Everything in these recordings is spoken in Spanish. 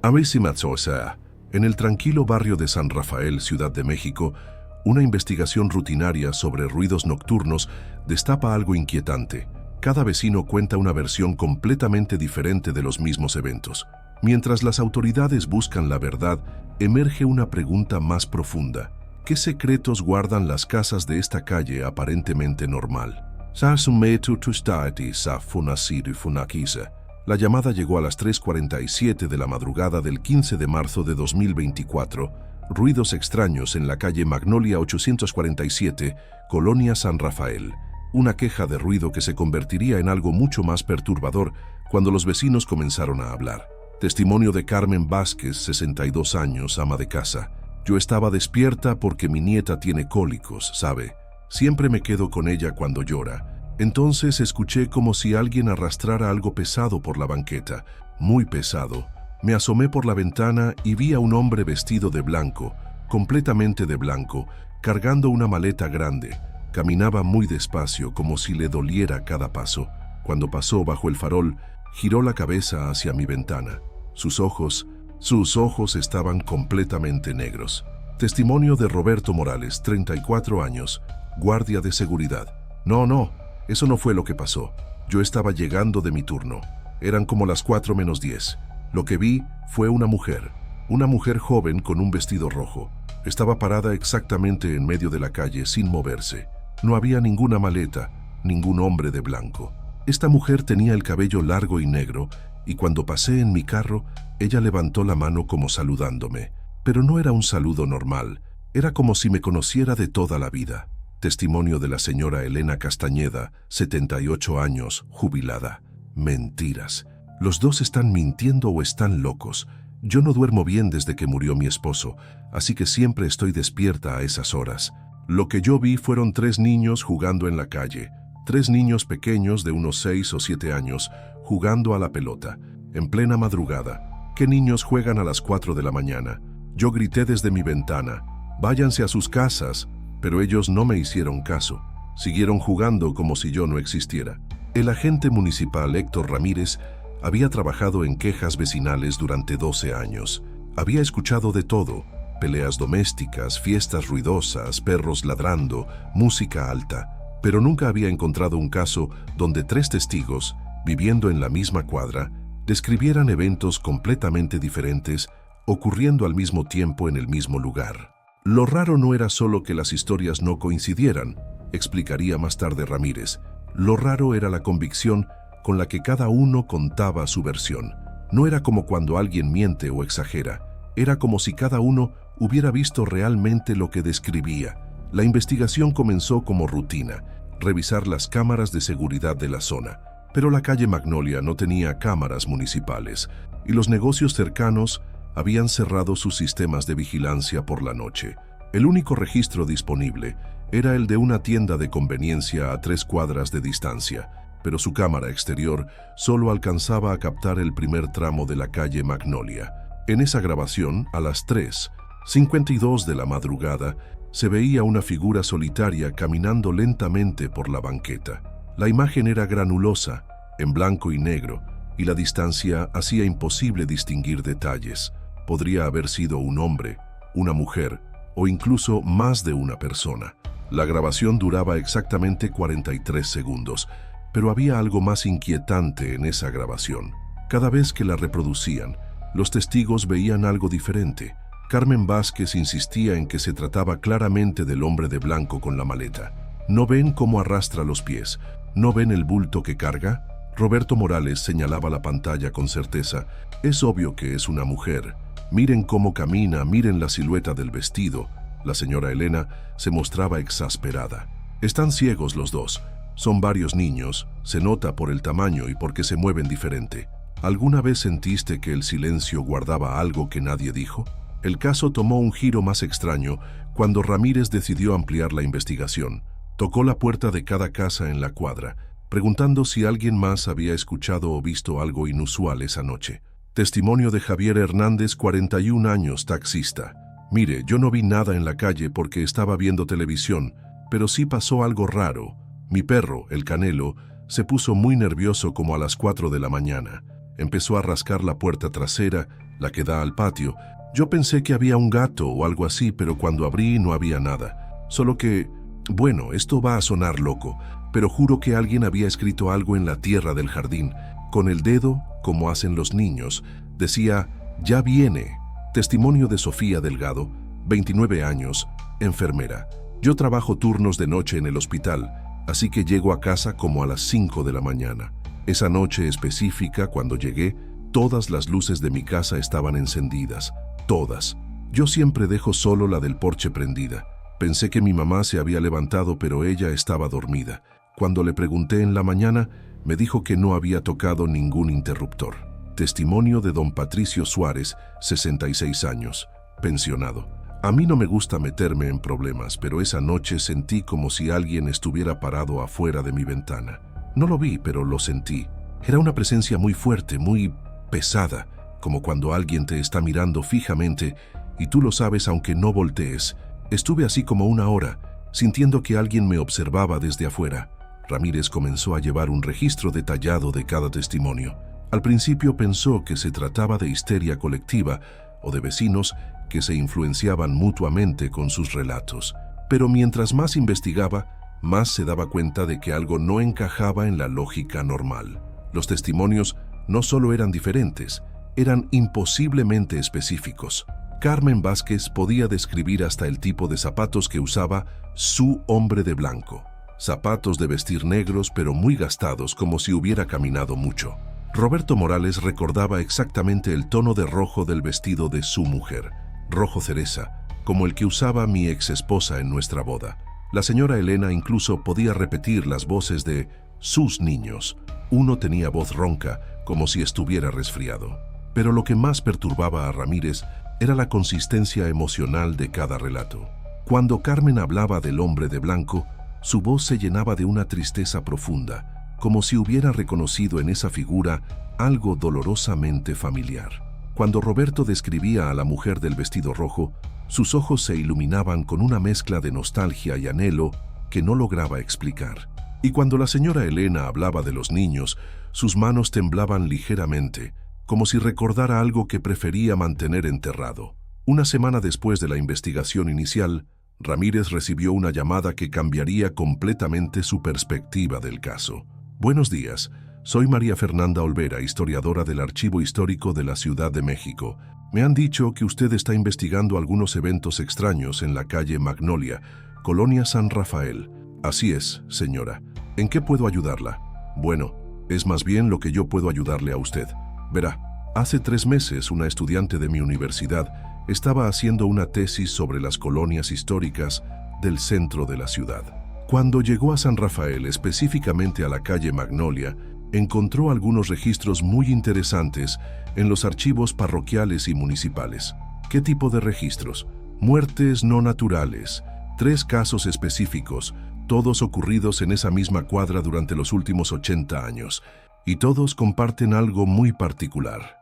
Amisimazzosa, en el tranquilo barrio de San Rafael, Ciudad de México, una investigación rutinaria sobre ruidos nocturnos destapa algo inquietante. Cada vecino cuenta una versión completamente diferente de los mismos eventos. Mientras las autoridades buscan la verdad, emerge una pregunta más profunda. ¿Qué secretos guardan las casas de esta calle aparentemente normal? La llamada llegó a las 3:47 de la madrugada del 15 de marzo de 2024. Ruidos extraños en la calle Magnolia 847, Colonia San Rafael. Una queja de ruido que se convertiría en algo mucho más perturbador cuando los vecinos comenzaron a hablar. Testimonio de Carmen Vázquez, 62 años, ama de casa. Yo estaba despierta porque mi nieta tiene cólicos, ¿sabe? Siempre me quedo con ella cuando llora. Entonces escuché como si alguien arrastrara algo pesado por la banqueta, muy pesado. Me asomé por la ventana y vi a un hombre vestido de blanco, completamente de blanco, cargando una maleta grande. Caminaba muy despacio, como si le doliera cada paso. Cuando pasó bajo el farol, giró la cabeza hacia mi ventana. Sus ojos estaban completamente negros. Testimonio de Roberto Morales, 34 años, guardia de seguridad. No, eso no fue lo que pasó. Yo estaba llegando de mi turno. Eran como las 4:10. Lo que vi fue una mujer joven con un vestido rojo. Estaba parada exactamente en medio de la calle sin moverse. No había ninguna maleta, ningún hombre de blanco. Esta mujer tenía el cabello largo y negro, y cuando pasé en mi carro, ella levantó la mano como saludándome. Pero no era un saludo normal, era como si me conociera de toda la vida. Testimonio de la señora Elena Castañeda, 78 años, jubilada. Mentiras. Los dos están mintiendo o están locos. Yo no duermo bien desde que murió mi esposo, así que siempre estoy despierta a esas horas. Lo que yo vi fueron 3 niños jugando en la calle. 3 niños pequeños de unos 6 o 7 años, jugando a la pelota, en plena madrugada. ¿Qué niños juegan a las 4 de la mañana? Yo grité desde mi ventana, váyanse a sus casas, pero ellos no me hicieron caso. Siguieron jugando como si yo no existiera. El agente municipal Héctor Ramírez había trabajado en quejas vecinales durante 12 años. Había escuchado de todo: peleas domésticas, fiestas ruidosas, perros ladrando, música alta. Pero nunca había encontrado un caso donde 3 testigos, viviendo en la misma cuadra, describieran eventos completamente diferentes ocurriendo al mismo tiempo en el mismo lugar. Lo raro no era solo que las historias no coincidieran, explicaría más tarde Ramírez. Lo raro era la convicción con la que cada uno contaba su versión. No era como cuando alguien miente o exagera, era como si cada uno hubiera visto realmente lo que describía. La investigación comenzó como rutina, revisar las cámaras de seguridad de la zona. Pero la calle Magnolia no tenía cámaras municipales y los negocios cercanos habían cerrado sus sistemas de vigilancia por la noche. El único registro disponible era el de una tienda de conveniencia a 3 cuadras de distancia, pero su cámara exterior solo alcanzaba a captar el primer tramo de la calle Magnolia. En esa grabación, a las 3:52 de la madrugada, se veía una figura solitaria caminando lentamente por la banqueta. La imagen era granulosa, en blanco y negro, y la distancia hacía imposible distinguir detalles. Podría haber sido un hombre, una mujer, o incluso más de una persona. La grabación duraba exactamente 43 segundos, pero había algo más inquietante en esa grabación. Cada vez que la reproducían, los testigos veían algo diferente. Carmen Vázquez insistía en que se trataba claramente del hombre de blanco con la maleta. ¿No ven cómo arrastra los pies? ¿No ven el bulto que carga? Roberto Morales señalaba la pantalla con certeza. Es obvio que es una mujer. Miren cómo camina, miren la silueta del vestido. La señora Elena se mostraba exasperada. Están ciegos los dos. Son varios niños. Se nota por el tamaño y porque se mueven diferente. ¿Alguna vez sentiste que el silencio guardaba algo que nadie dijo? El caso tomó un giro más extraño cuando Ramírez decidió ampliar la investigación. Tocó la puerta de cada casa en la cuadra, preguntando si alguien más había escuchado o visto algo inusual esa noche. Testimonio de Javier Hernández, 41 años, taxista. Mire, yo no vi nada en la calle porque estaba viendo televisión, pero sí pasó algo raro. Mi perro, el Canelo, se puso muy nervioso como a las 4 de la mañana. Empezó a rascar la puerta trasera la que da al patio. Yo pensé que había un gato o algo así, pero cuando abrí no había nada. Solo que, bueno, esto va a sonar loco, pero juro que alguien había escrito algo en la tierra del jardín. Con el dedo, como hacen los niños, decía, «Ya viene». Testimonio de Sofía Delgado, 29 años, enfermera. Yo trabajo turnos de noche en el hospital, así que llego a casa como a las 5 de la mañana. Esa noche específica, cuando llegué, todas las luces de mi casa estaban encendidas, todas. Yo siempre dejo solo la del porche prendida. Pensé que mi mamá se había levantado, pero ella estaba dormida. Cuando le pregunté en la mañana, me dijo que no había tocado ningún interruptor. Testimonio de don Patricio Suárez, 66 años, pensionado. A mí no me gusta meterme en problemas, pero esa noche sentí como si alguien estuviera parado afuera de mi ventana. No lo vi, pero lo sentí. Era una presencia muy fuerte, muy pesada, como cuando alguien te está mirando fijamente y tú lo sabes aunque no voltees. Estuve así como una hora, sintiendo que alguien me observaba desde afuera. Ramírez comenzó a llevar un registro detallado de cada testimonio. Al principio pensó que se trataba de histeria colectiva o de vecinos que se influenciaban mutuamente con sus relatos. Pero mientras más investigaba, más se daba cuenta de que algo no encajaba en la lógica normal. Los testimonios no solo eran diferentes, eran imposiblemente específicos. Carmen Vázquez podía describir hasta el tipo de zapatos que usaba su hombre de blanco. Zapatos de vestir negros pero muy gastados, como si hubiera caminado mucho. Roberto Morales recordaba exactamente el tono de rojo del vestido de su mujer, rojo cereza, como el que usaba mi ex esposa en nuestra boda. La señora Elena incluso podía repetir las voces de sus niños. Uno tenía voz ronca, como si estuviera resfriado. Pero lo que más perturbaba a Ramírez era la consistencia emocional de cada relato. Cuando Carmen hablaba del hombre de blanco, su voz se llenaba de una tristeza profunda, como si hubiera reconocido en esa figura algo dolorosamente familiar. Cuando Roberto describía a la mujer del vestido rojo, sus ojos se iluminaban con una mezcla de nostalgia y anhelo que no lograba explicar. Y cuando la señora Elena hablaba de los niños, sus manos temblaban ligeramente, como si recordara algo que prefería mantener enterrado. Una semana después de la investigación inicial, Ramírez recibió una llamada que cambiaría completamente su perspectiva del caso. Buenos días, soy María Fernanda Olvera, historiadora del Archivo Histórico de la Ciudad de México. Me han dicho que usted está investigando algunos eventos extraños en la calle Magnolia, Colonia San Rafael. Así es, señora. ¿En qué puedo ayudarla? Bueno, es más bien lo que yo puedo ayudarle a usted. Verá, hace 3 meses una estudiante de mi universidad estaba haciendo una tesis sobre las colonias históricas del centro de la ciudad. Cuando llegó a San Rafael, específicamente a la calle Magnolia, encontró algunos registros muy interesantes en los archivos parroquiales y municipales. ¿Qué tipo de registros? Muertes no naturales, 3 casos específicos, todos ocurridos en esa misma cuadra durante los últimos 80 años, y todos comparten algo muy particular.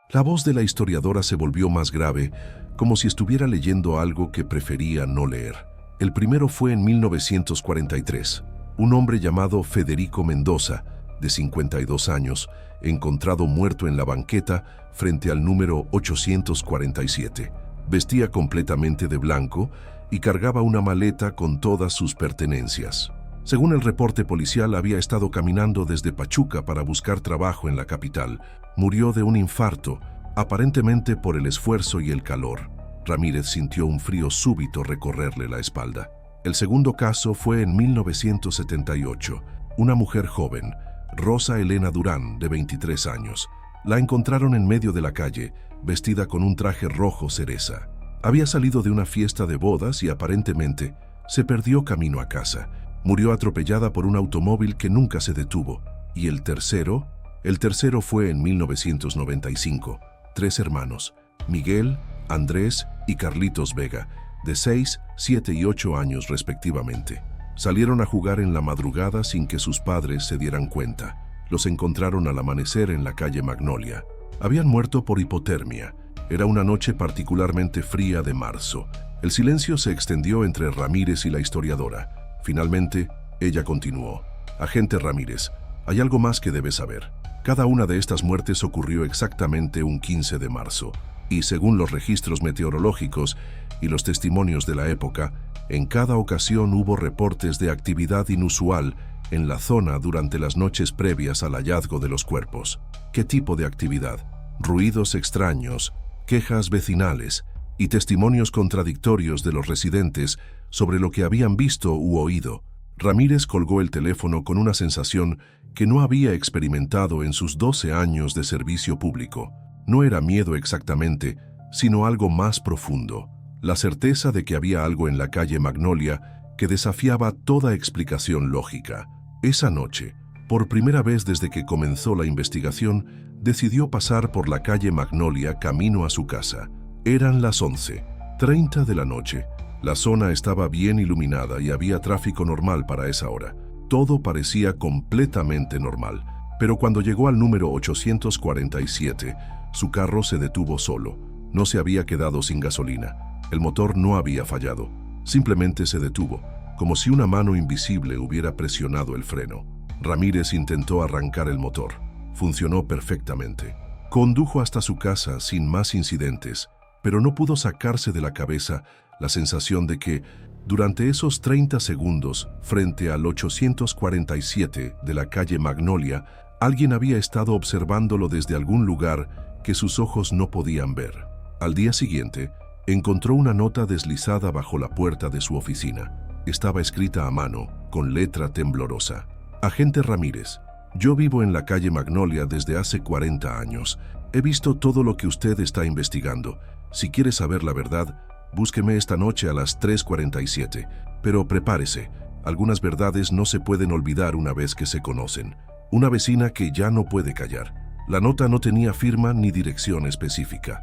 La voz de la historiadora se volvió más grave, como si estuviera leyendo algo que prefería no leer. El primero fue en 1943. Un hombre llamado Federico Mendoza, de 52 años, encontrado muerto en la banqueta frente al número 847. Vestía completamente de blanco y cargaba una maleta con todas sus pertenencias. Según el reporte policial, había estado caminando desde Pachuca para buscar trabajo en la capital. Murió de un infarto, aparentemente por el esfuerzo y el calor. Ramírez sintió un frío súbito recorrerle la espalda. El segundo caso fue en 1978. Una mujer joven, Rosa Elena Durán, de 23 años. La encontraron en medio de la calle, vestida con un traje rojo cereza. Había salido de una fiesta de bodas y aparentemente se perdió camino a casa. Murió atropellada por un automóvil que nunca se detuvo. ¿Y el tercero? El tercero fue en 1995. 3 hermanos, Miguel, Andrés y Carlitos Vega, de 6, 7 y 8 años respectivamente. Salieron a jugar en la madrugada sin que sus padres se dieran cuenta. Los encontraron al amanecer en la calle Magnolia. Habían muerto por hipotermia. Era una noche particularmente fría de marzo. El silencio se extendió entre Ramírez y la historiadora. Finalmente, ella continuó. Agente Ramírez, hay algo más que debe saber. Cada una de estas muertes ocurrió exactamente un 15 de marzo, y según los registros meteorológicos y los testimonios de la época, en cada ocasión hubo reportes de actividad inusual en la zona durante las noches previas al hallazgo de los cuerpos. ¿Qué tipo de actividad? Ruidos extraños, quejas vecinales y testimonios contradictorios de los residentes sobre lo que habían visto u oído. Ramírez colgó el teléfono con una sensación que no había experimentado en sus 12 años de servicio público. No era miedo exactamente, sino algo más profundo. La certeza de que había algo en la calle Magnolia que desafiaba toda explicación lógica. Esa noche, por primera vez desde que comenzó la investigación, decidió pasar por la calle Magnolia camino a su casa. Eran las 11:30 de la noche. La zona estaba bien iluminada y había tráfico normal para esa hora. Todo parecía completamente normal, pero cuando llegó al número 847, su carro se detuvo solo. No se había quedado sin gasolina. El motor no había fallado. Simplemente se detuvo, como si una mano invisible hubiera presionado el freno. Ramírez intentó arrancar el motor. Funcionó perfectamente. Condujo hasta su casa sin más incidentes, pero no pudo sacarse de la cabeza la sensación de que, durante esos 30 segundos, frente al 847 de la calle Magnolia, alguien había estado observándolo desde algún lugar que sus ojos no podían ver. Al día siguiente, encontró una nota deslizada bajo la puerta de su oficina. Estaba escrita a mano, con letra temblorosa. Agente Ramírez, yo vivo en la calle Magnolia desde hace 40 años. He visto todo lo que usted está investigando. Si quiere saber la verdad, búsqueme esta noche a las 3:47. Pero prepárese, algunas verdades no se pueden olvidar una vez que se conocen. Una vecina que ya no puede callar. La nota no tenía firma ni dirección específica.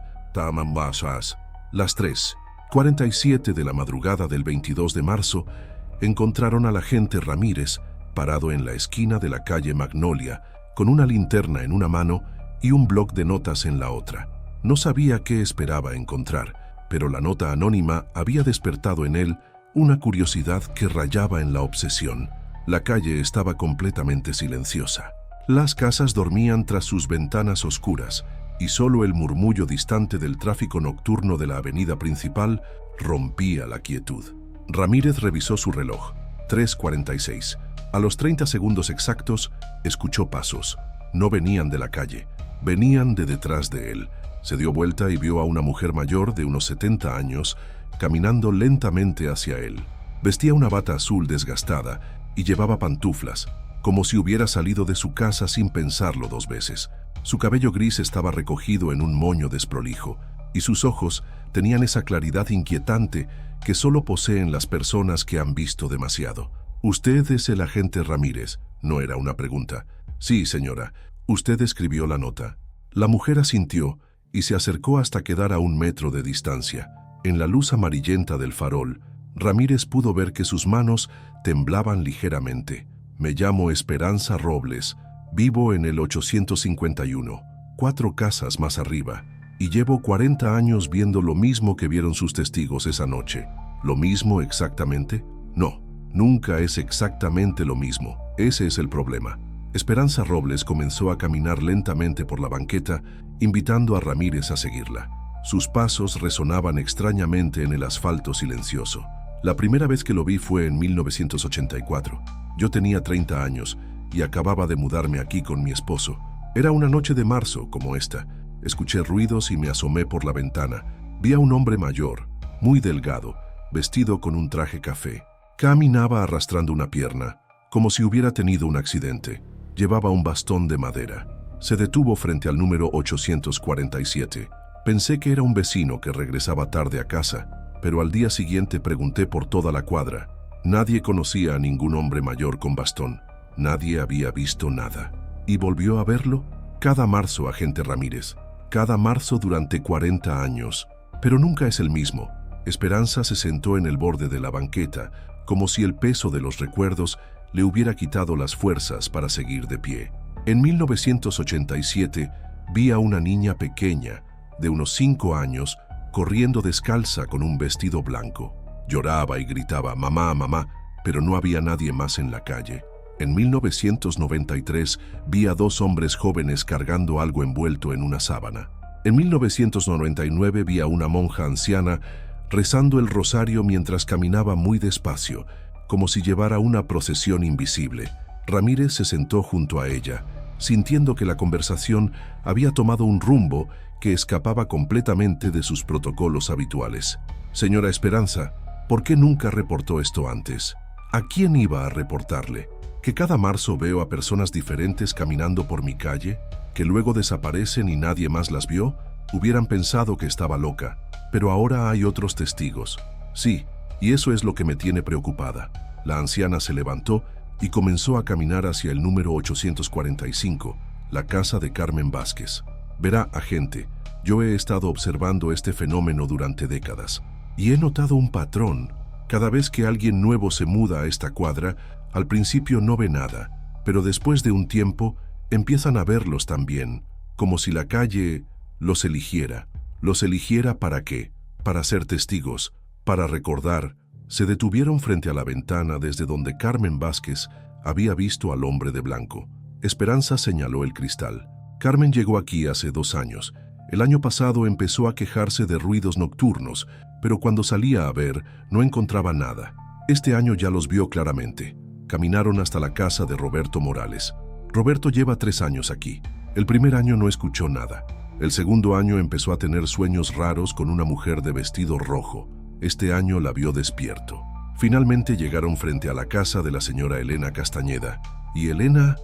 Las 3:47 de la madrugada del 22 de marzo, encontraron al agente Ramírez parado en la esquina de la calle Magnolia, con una linterna en una mano y un bloc de notas en la otra. No sabía qué esperaba encontrar, pero la nota anónima había despertado en él una curiosidad que rayaba en la obsesión. La calle estaba completamente silenciosa. Las casas dormían tras sus ventanas oscuras, y solo el murmullo distante del tráfico nocturno de la avenida principal rompía la quietud. Ramírez revisó su reloj. 3:46. A los 30 segundos exactos, escuchó pasos. No venían de la calle, venían de detrás de él. Se dio vuelta y vio a una mujer mayor de unos 70 años caminando lentamente hacia él. Vestía una bata azul desgastada y llevaba pantuflas, como si hubiera salido de su casa sin pensarlo 2 veces. Su cabello gris estaba recogido en un moño desprolijo, y sus ojos tenían esa claridad inquietante que solo poseen las personas que han visto demasiado. «¿Usted es el agente Ramírez?», no era una pregunta. «Sí, señora. Usted escribió la nota». La mujer asintió y se acercó hasta quedar a 1 metro de distancia. En la luz amarillenta del farol, Ramírez pudo ver que sus manos temblaban ligeramente. «Me llamo Esperanza Robles. Vivo en el 851, 4 casas más arriba, y llevo 40 años viendo lo mismo que vieron sus testigos esa noche». ¿Lo mismo exactamente? No, nunca es exactamente lo mismo. Ese es el problema. Esperanza Robles comenzó a caminar lentamente por la banqueta, invitando a Ramírez a seguirla. Sus pasos resonaban extrañamente en el asfalto silencioso. La primera vez que lo vi fue en 1984. Yo tenía 30 años y acababa de mudarme aquí con mi esposo. Era una noche de marzo, como esta. Escuché ruidos y me asomé por la ventana. Vi a un hombre mayor, muy delgado, vestido con un traje café. Caminaba arrastrando una pierna, como si hubiera tenido un accidente. Llevaba un bastón de madera. Se detuvo frente al número 847. Pensé que era un vecino que regresaba tarde a casa, pero al día siguiente pregunté por toda la cuadra. Nadie conocía a ningún hombre mayor con bastón. Nadie había visto nada. ¿Y volvió a verlo? Cada marzo, agente Ramírez. Cada marzo durante 40 años. Pero nunca es el mismo. Esperanza se sentó en el borde de la banqueta, como si el peso de los recuerdos le hubiera quitado las fuerzas para seguir de pie. En 1987 vi a una niña pequeña, de unos 5 años, corriendo descalza con un vestido blanco. Lloraba y gritaba «mamá, mamá», pero no había nadie más en la calle. En 1993 vi a dos hombres jóvenes cargando algo envuelto en una sábana. En 1999 vi a una monja anciana rezando el rosario mientras caminaba muy despacio, como si llevara una procesión invisible. Ramírez se sentó junto a ella, sintiendo que la conversación había tomado un rumbo que escapaba completamente de sus protocolos habituales. Señora Esperanza, ¿por qué nunca reportó esto antes? ¿A quién iba a reportarle? ¿Que cada marzo veo a personas diferentes caminando por mi calle, que luego desaparecen y nadie más las vio? Hubieran pensado que estaba loca, pero ahora hay otros testigos. Sí, y eso es lo que me tiene preocupada. La anciana se levantó y comenzó a caminar hacia el número 845, la casa de Carmen Vázquez. Verá, agente, yo he estado observando este fenómeno durante décadas y he notado un patrón. Cada vez que alguien nuevo se muda a esta cuadra, al principio no ve nada, pero después de un tiempo empiezan a verlos también, como si la calle los eligiera. ¿Los eligiera para qué? Para ser testigos, para recordar. Se detuvieron frente a la ventana desde donde Carmen Vázquez había visto al hombre de blanco. Esperanza señaló el cristal. Carmen llegó aquí hace 2 años. El año pasado empezó a quejarse de ruidos nocturnos, pero cuando salía a ver, no encontraba nada. Este año ya los vio claramente. Caminaron hasta la casa de Roberto Morales. Roberto lleva 3 años aquí. El primer año no escuchó nada. El segundo año empezó a tener sueños raros con una mujer de vestido rojo. Este año la vio despierto. Finalmente llegaron frente a la casa de la señora Elena Castañeda. Y Elena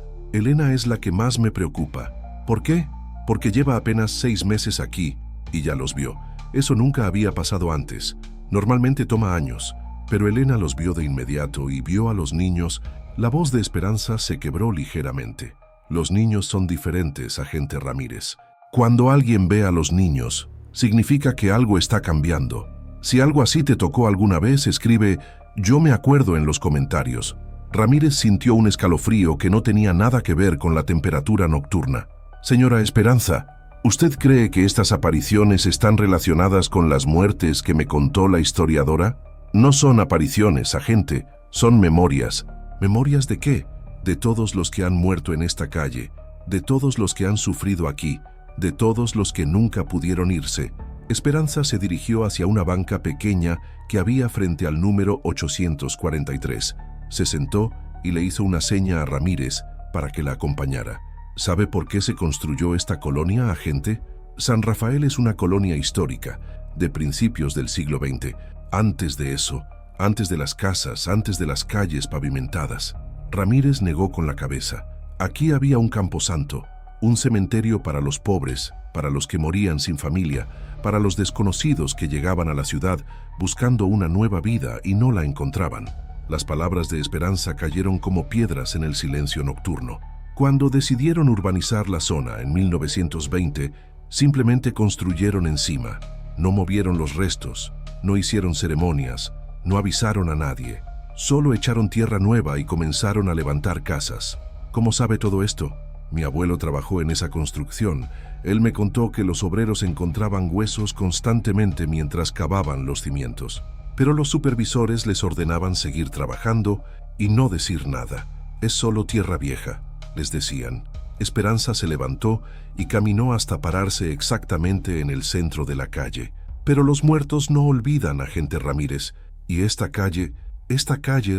es la que más me preocupa. ¿Por qué? Porque lleva apenas 6 meses aquí y ya los vio. Eso nunca había pasado antes. Normalmente toma años, pero Elena los vio de inmediato y vio a los niños. La voz de Esperanza se quebró ligeramente. Los niños son diferentes, agente Ramírez. Cuando alguien ve a los niños, significa que algo está cambiando. Si algo así te tocó alguna vez, escribe "Yo me acuerdo" en los comentarios. Ramírez sintió un escalofrío que no tenía nada que ver con la temperatura nocturna. Señora Esperanza, ¿usted cree que estas apariciones están relacionadas con las muertes que me contó la historiadora? No son apariciones, agente, son memorias. ¿Memorias de qué? De todos los que han muerto en esta calle, de todos los que han sufrido aquí, de todos los que nunca pudieron irse. Esperanza se dirigió hacia una banca pequeña que había frente al número 843. Se sentó y le hizo una seña a Ramírez para que la acompañara. ¿Sabe por qué se construyó esta colonia, agente? San Rafael es una colonia histórica, de principios del siglo XX. Antes de eso, antes de las casas, antes de las calles pavimentadas. Ramírez negó con la cabeza. Aquí había un camposanto, un cementerio para los pobres, para los que morían sin familia, para los desconocidos que llegaban a la ciudad buscando una nueva vida y no la encontraban. Las palabras de Esperanza cayeron como piedras en el silencio nocturno. Cuando decidieron urbanizar la zona en 1920, simplemente construyeron encima. No movieron los restos, no hicieron ceremonias, no avisaron a nadie. Solo echaron tierra nueva y comenzaron a levantar casas. ¿Cómo sabe todo esto? Mi abuelo trabajó en esa construcción. Él me contó que los obreros encontraban huesos constantemente mientras cavaban los cimientos. Pero los supervisores les ordenaban seguir trabajando y no decir nada. Es solo tierra vieja, les decían. Esperanza se levantó y caminó hasta pararse exactamente en el centro de la calle. Pero los muertos no olvidan, agente Ramírez, y esta calle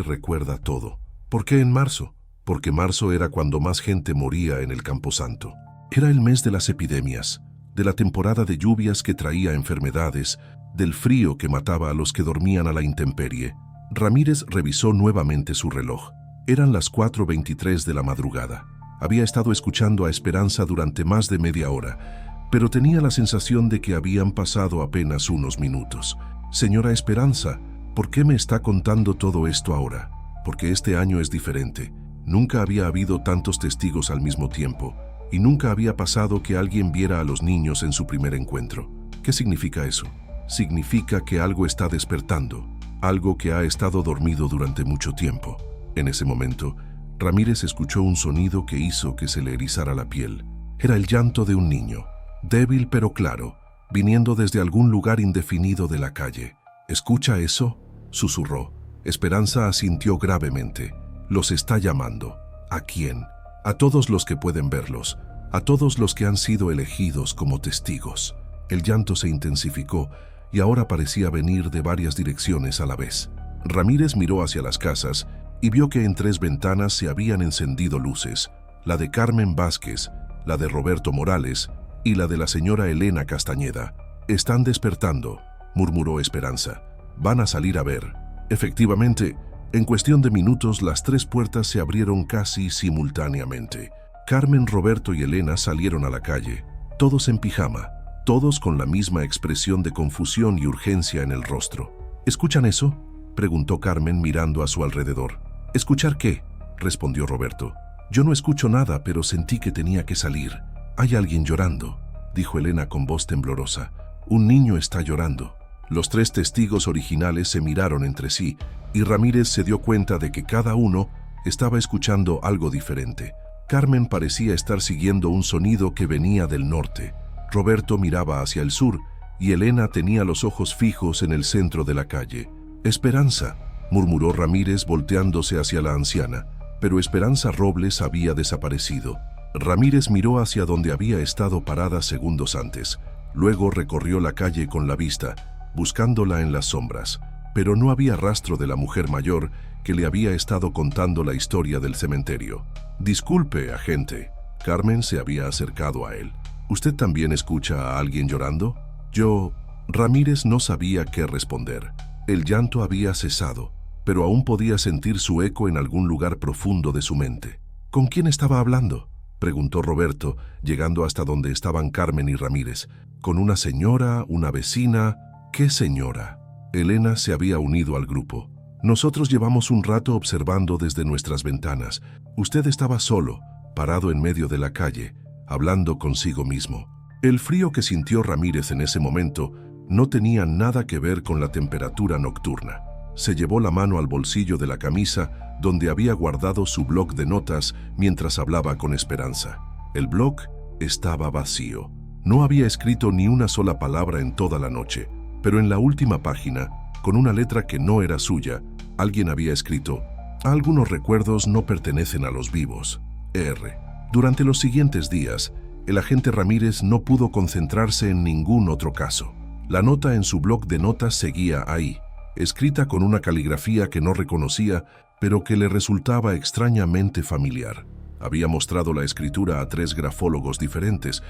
recuerda todo. ¿Por qué en marzo? Porque marzo era cuando más gente moría en el Camposanto. Era el mes de las epidemias, de la temporada de lluvias que traía enfermedades, del frío que mataba a los que dormían a la intemperie. Ramírez revisó nuevamente su reloj. Eran las 4:23 de la madrugada. Había estado escuchando a Esperanza durante más de media hora, pero tenía la sensación de que habían pasado apenas unos minutos. Señora Esperanza, ¿por qué me está contando todo esto ahora? Porque este año es diferente. Nunca había habido tantos testigos al mismo tiempo, y nunca había pasado que alguien viera a los niños en su primer encuentro. ¿Qué significa eso? Significa que algo está despertando, algo que ha estado dormido durante mucho tiempo. En ese momento, Ramírez escuchó un sonido que hizo que se le erizara la piel. Era el llanto de un niño, débil pero claro, viniendo desde algún lugar indefinido de la calle. ¿Escucha eso?, susurró. Esperanza asintió gravemente. Los está llamando. ¿A quién? A todos los que pueden verlos, a todos los que han sido elegidos como testigos. El llanto se intensificó y ahora parecía venir de varias direcciones a la vez. Ramírez miró hacia las casas y vio que en 3 ventanas se habían encendido luces, la de Carmen Vázquez, la de Roberto Morales y la de la señora Elena Castañeda. «Están despertando», murmuró Esperanza. «Van a salir a ver». Efectivamente, en cuestión de minutos las 3 puertas se abrieron casi simultáneamente. Carmen, Roberto y Elena salieron a la calle, todos en pijama, todos con la misma expresión de confusión y urgencia en el rostro. «¿Escuchan eso?», preguntó Carmen mirando a su alrededor. «¿Escuchar qué?», respondió Roberto. «Yo no escucho nada, pero sentí que tenía que salir». «Hay alguien llorando», dijo Elena con voz temblorosa. «Un niño está llorando». Los 3 testigos originales se miraron entre sí y Ramírez se dio cuenta de que cada uno estaba escuchando algo diferente. Carmen parecía estar siguiendo un sonido que venía del norte. Roberto miraba hacia el sur y Elena tenía los ojos fijos en el centro de la calle. «Esperanza», murmuró Ramírez volteándose hacia la anciana, pero Esperanza Robles había desaparecido. Ramírez miró hacia donde había estado parada segundos antes. Luego recorrió la calle con la vista, buscándola en las sombras, pero no había rastro de la mujer mayor que le había estado contando la historia del cementerio. «Disculpe, agente». Carmen se había acercado a él. «¿Usted también escucha a alguien llorando?» «Yo...». Ramírez no sabía qué responder. El llanto había cesado, pero aún podía sentir su eco en algún lugar profundo de su mente. «¿Con quién estaba hablando?», preguntó Roberto, llegando hasta donde estaban Carmen y Ramírez. «¿Con una señora, una vecina? ¿Qué señora?». Elena se había unido al grupo. «Nosotros llevamos un rato observando desde nuestras ventanas. Usted estaba solo, parado en medio de la calle, hablando consigo mismo». El frío que sintió Ramírez en ese momento no tenía nada que ver con la temperatura nocturna. Se llevó la mano al bolsillo de la camisa donde había guardado su bloc de notas mientras hablaba con Esperanza. El bloc estaba vacío. No había escrito ni una sola palabra en toda la noche, pero en la última página, con una letra que no era suya, alguien había escrito: «Algunos recuerdos no pertenecen a los vivos. R». Durante los siguientes días, el agente Ramírez no pudo concentrarse en ningún otro caso. La nota en su bloc de notas seguía ahí, escrita con una caligrafía que no reconocía, pero que le resultaba extrañamente familiar. Había mostrado la escritura a 3 grafólogos diferentes,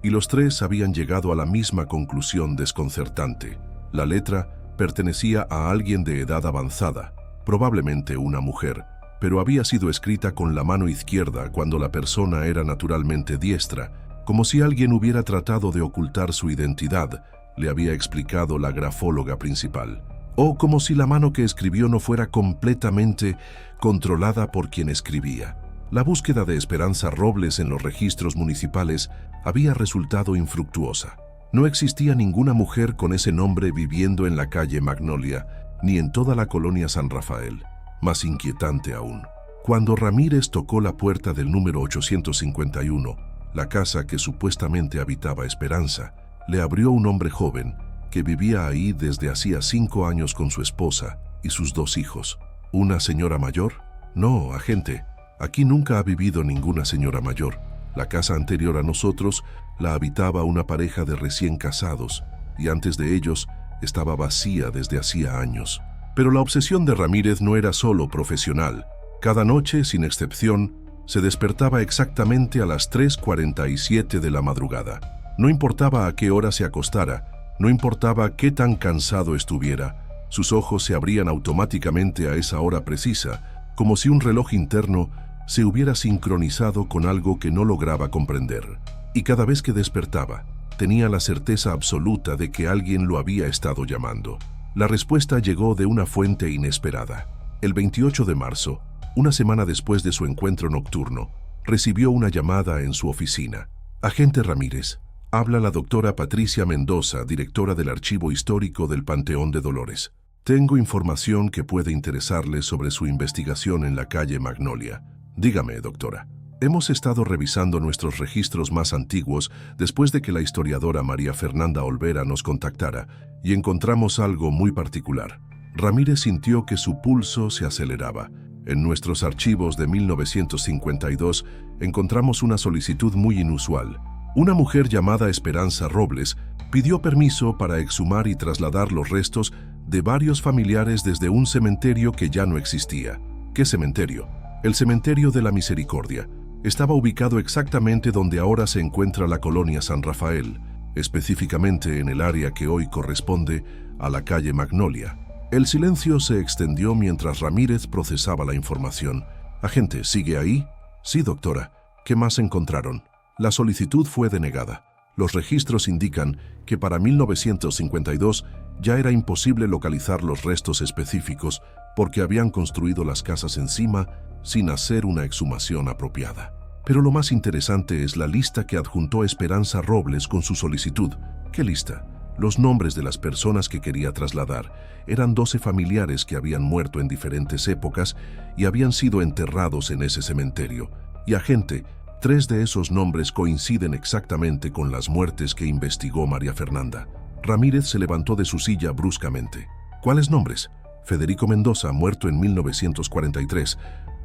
y los 3 habían llegado a la misma conclusión desconcertante. La letra pertenecía a alguien de edad avanzada, probablemente una mujer, pero había sido escrita con la mano izquierda cuando la persona era naturalmente diestra, como si alguien hubiera tratado de ocultar su identidad, le había explicado la grafóloga principal. O como si la mano que escribió no fuera completamente controlada por quien escribía. La búsqueda de Esperanza Robles en los registros municipales había resultado infructuosa. No existía ninguna mujer con ese nombre viviendo en la calle Magnolia, ni en toda la colonia San Rafael. Más inquietante aún, cuando Ramírez tocó la puerta del número 851, la casa que supuestamente habitaba Esperanza, le abrió un hombre joven que vivía ahí desde hacía 5 años con su esposa y sus 2 hijos. ¿Una señora mayor? No, agente. Aquí nunca ha vivido ninguna señora mayor. La casa anterior a nosotros la habitaba una pareja de recién casados y antes de ellos estaba vacía desde hacía años. Pero la obsesión de Ramírez no era solo profesional. Cada noche, sin excepción, se despertaba exactamente a las 3:47 de la madrugada. No importaba a qué hora se acostara, no importaba qué tan cansado estuviera, sus ojos se abrían automáticamente a esa hora precisa, como si un reloj interno se hubiera sincronizado con algo que no lograba comprender. Y cada vez que despertaba, tenía la certeza absoluta de que alguien lo había estado llamando. La respuesta llegó de una fuente inesperada. El 28 de marzo, una semana después de su encuentro nocturno, recibió una llamada en su oficina. «Agente Ramírez, habla la doctora Patricia Mendoza, directora del Archivo Histórico del Panteón de Dolores. Tengo información que puede interesarle sobre su investigación en la calle Magnolia». «Dígame, doctora». «Hemos estado revisando nuestros registros más antiguos después de que la historiadora María Fernanda Olvera nos contactara y encontramos algo muy particular». Ramírez sintió que su pulso se aceleraba. En nuestros archivos de 1952 encontramos una solicitud muy inusual. Una mujer llamada Esperanza Robles pidió permiso para exhumar y trasladar los restos de varios familiares desde un cementerio que ya no existía. ¿Qué cementerio? El Cementerio de la Misericordia. Estaba ubicado exactamente donde ahora se encuentra la colonia San Rafael, específicamente en el área que hoy corresponde a la calle Magnolia. El silencio se extendió mientras Ramírez procesaba la información. «Agente, ¿sigue ahí?» «Sí, doctora. ¿Qué más encontraron?» La solicitud fue denegada. Los registros indican que para 1952 ya era imposible localizar los restos específicos porque habían construido las casas encima sin hacer una exhumación apropiada. Pero lo más interesante es la lista que adjuntó Esperanza Robles con su solicitud. ¿Qué lista? Los nombres de las personas que quería trasladar. Eran 12 familiares que habían muerto en diferentes épocas y habían sido enterrados en ese cementerio. Y agente, 3 de esos nombres coinciden exactamente con las muertes que investigó María Fernanda. Ramírez se levantó de su silla bruscamente. ¿Cuáles nombres? Federico Mendoza, muerto en 1943.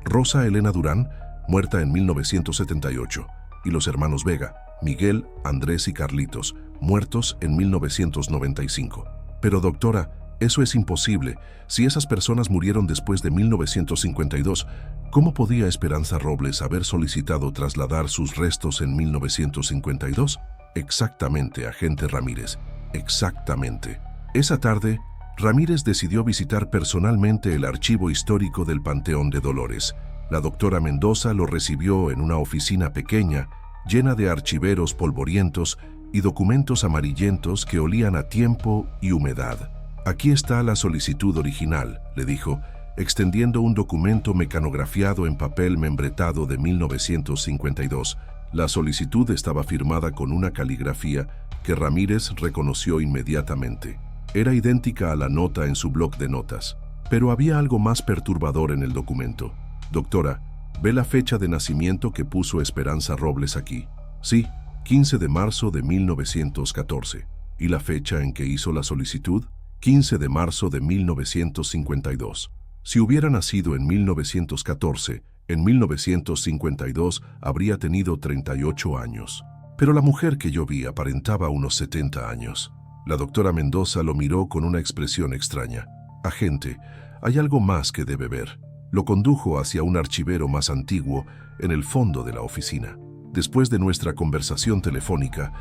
Rosa Elena Durán, muerta en 1978. Y los hermanos Vega, Miguel, Andrés y Carlitos, muertos en 1995. Pero doctora, eso es imposible. Si esas personas murieron después de 1952, ¿cómo podía Esperanza Robles haber solicitado trasladar sus restos en 1952? Exactamente, agente Ramírez, exactamente. Esa tarde, Ramírez decidió visitar personalmente el archivo histórico del Panteón de Dolores. La doctora Mendoza lo recibió en una oficina pequeña, llena de archiveros polvorientos y documentos amarillentos que olían a tiempo y humedad. «Aquí está la solicitud original», le dijo, extendiendo un documento mecanografiado en papel membretado de 1952. La solicitud estaba firmada con una caligrafía que Ramírez reconoció inmediatamente. Era idéntica a la nota en su bloc de notas. Pero había algo más perturbador en el documento. «Doctora, ¿ve la fecha de nacimiento que puso Esperanza Robles aquí?» «Sí, 15 de marzo de 1914. ¿Y la fecha en que hizo la solicitud?» 15 de marzo de 1952. Si hubiera nacido en 1914, en 1952 habría tenido 38 años. Pero la mujer que yo vi aparentaba unos 70 años. La doctora Mendoza lo miró con una expresión extraña. «Agente, hay algo más que debe ver». Lo condujo hacia un archivero más antiguo en el fondo de la oficina. Después de nuestra conversación telefónica,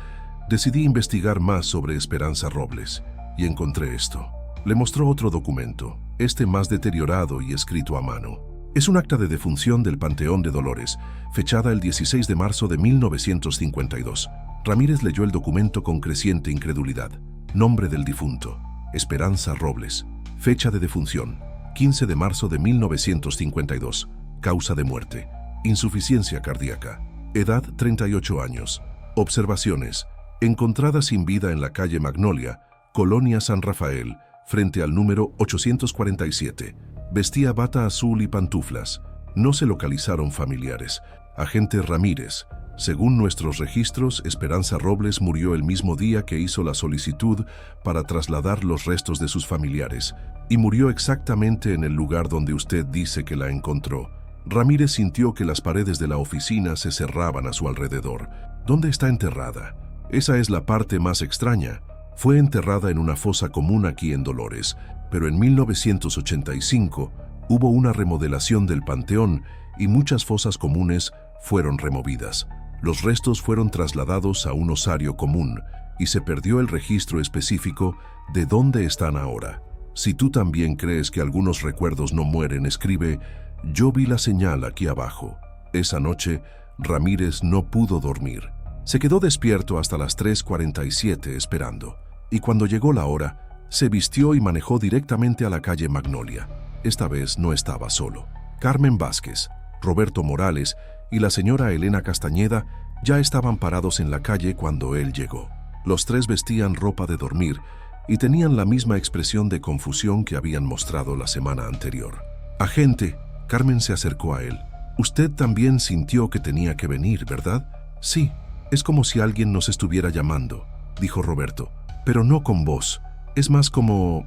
decidí investigar más sobre Esperanza Robles. Y encontré esto. Le mostró otro documento, este más deteriorado y escrito a mano. Es un acta de defunción del Panteón de Dolores, fechada el 16 de marzo de 1952. Ramírez leyó el documento con creciente incredulidad. Nombre del difunto: Esperanza Robles. Fecha de defunción: 15 de marzo de 1952. Causa de muerte: insuficiencia cardíaca. Edad: 38 años. Observaciones: encontrada sin vida en la calle Magnolia, Colonia San Rafael, frente al número 847. Vestía bata azul y pantuflas. No se localizaron familiares. Agente Ramírez, según nuestros registros, Esperanza Robles murió el mismo día que hizo la solicitud para trasladar los restos de sus familiares, y murió exactamente en el lugar donde usted dice que la encontró. Ramírez sintió que las paredes de la oficina se cerraban a su alrededor. ¿Dónde está enterrada? Esa es la parte más extraña. Fue enterrada en una fosa común aquí en Dolores, pero en 1985 hubo una remodelación del panteón y muchas fosas comunes fueron removidas. Los restos fueron trasladados a un osario común y se perdió el registro específico de dónde están ahora. Si tú también crees que algunos recuerdos no mueren, escribe: «Yo vi la señal aquí abajo». Esa noche, Ramírez no pudo dormir. Se quedó despierto hasta las 3:47 esperando. Y cuando llegó la hora, se vistió y manejó directamente a la calle Magnolia. Esta vez no estaba solo. Carmen Vázquez, Roberto Morales y la señora Elena Castañeda ya estaban parados en la calle cuando él llegó. Los 3 vestían ropa de dormir y tenían la misma expresión de confusión que habían mostrado la semana anterior. «Agente», Carmen se acercó a él. «Usted también sintió que tenía que venir, ¿verdad?» «Sí, es como si alguien nos estuviera llamando», dijo Roberto. «Pero no con voz. Es más como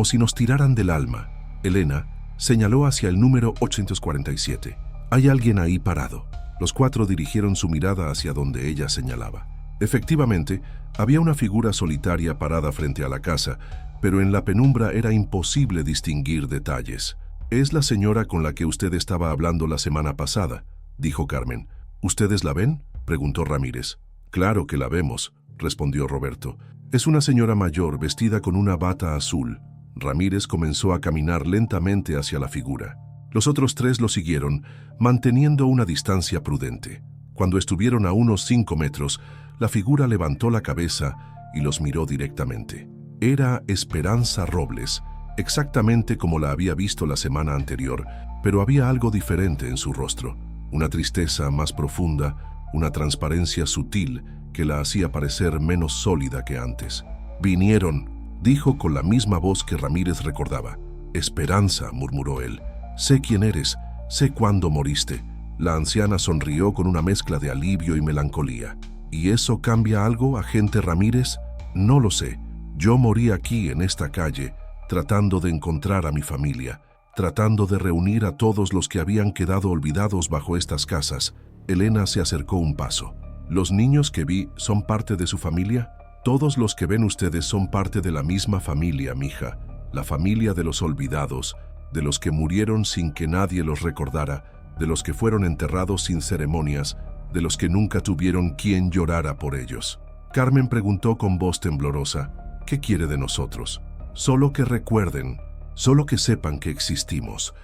si nos tiraran del alma». Elena, Señaló hacia el número 847. Hay alguien ahí parado. Los cuatro dirigieron su mirada hacia donde ella señalaba. Efectivamente, había una figura solitaria parada frente a la casa, pero en la penumbra era imposible distinguir detalles. «Es la señora con la que usted estaba hablando la semana pasada», dijo Carmen. «¿Ustedes la ven?», preguntó Ramírez. «Claro que la vemos», respondió Roberto. «Es una señora mayor vestida con una bata azul». Ramírez comenzó a caminar lentamente hacia la figura. Los otros tres lo siguieron, manteniendo una distancia prudente. Cuando estuvieron a unos 5 metros, la figura levantó la cabeza y los miró directamente. Era Esperanza Robles, exactamente como la había visto la semana anterior, pero había algo diferente en su rostro. Una tristeza más profunda, una transparencia sutil que la hacía parecer menos sólida que antes. «Vinieron», dijo con la misma voz que Ramírez recordaba. «Esperanza», murmuró él. «Sé quién eres, sé cuándo moriste». La anciana sonrió con una mezcla de alivio y melancolía. «¿Y eso cambia algo, agente Ramírez? No lo sé. Yo morí aquí, en esta calle, tratando de encontrar a mi familia, tratando de reunir a todos los que habían quedado olvidados bajo estas casas». Elena se acercó un paso. «¿Los niños que vi son parte de su familia?» «Todos los que ven ustedes son parte de la misma familia, mija. La familia de los olvidados, de los que murieron sin que nadie los recordara, de los que fueron enterrados sin ceremonias, de los que nunca tuvieron quien llorara por ellos». Carmen preguntó con voz temblorosa, «¿Qué quiere de nosotros?» «Solo que recuerden, solo que sepan que existimos